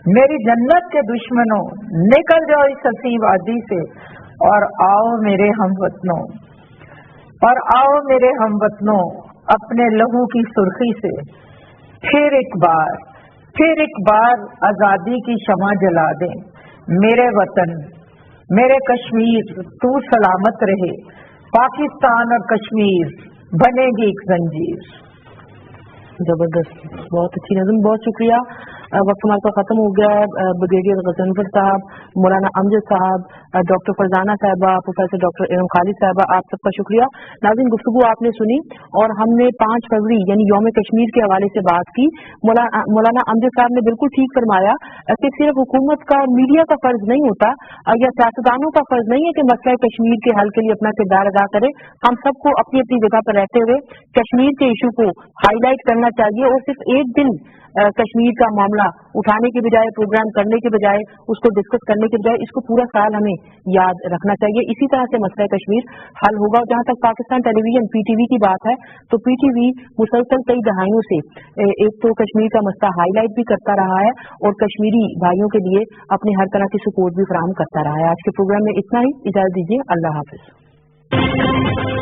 मेरी जन्नत के दुश्मनों निकल जाओ इस हसीन वादी से और आओ मेरे हमवतनों, और आओ मेरे हमवतनों अपने लहू की सुर्खी से फिर एक बार आजादी की शमा जला दें। मेरे वतन, मेरे कश्मीर तू सलामत रहे, पाकिस्तान और कश्मीर बनेगी एक जंजीर। जबरदस्त, बहुत अच्छी नज़म, बहुत शुक्रिया। वक्त हमारे पास खत्म हो गया है। ब्रिगेडियर गजनफर साहब, मौलाना अमजद साहब, डॉक्टर फरजाना साहबा, प्रोफेसर डॉक्टर इरम खालिद साहबा, आप सबका शुक्रिया। नाज़रीन, गुफ्तगू आपने सुनी और हमने 5 फरवरी यानी यौम कश्मीर के हवाले से बात की। मौलाना अमजद साहब ने बिल्कुल ठीक फरमाया कि सिर्फ हुकूमत का, मीडिया का फर्ज नहीं होता या सियासतदानों का फर्ज नहीं है कि मसला कश्मीर के हल के लिए अपना किरदार अदा करे। हम सबको अपनी अपनी जगह पर रहते हुए कश्मीर के इशू को हाईलाइट करना चाहिए और सिर्फ एक दिन कश्मीर का मामला उठाने के बजाय, प्रोग्राम करने के बजाय, उसको डिस्कस करने के बजाय इसको पूरा साल हमें याद रखना चाहिए। इसी तरह से मसला कश्मीर हल होगा। जहां तक पाकिस्तान टेलीविजन पीटीवी की बात है तो पीटीवी मुसलसल कई दहाइयों से एक तो कश्मीर का मसला हाईलाइट भी करता रहा है और कश्मीरी भाइयों के लिए अपनी हर तरह की सपोर्ट भी फराहम करता रहा है। आज के प्रोग्राम में इतना ही, इजाजत दीजिए, अल्लाह हाफिज।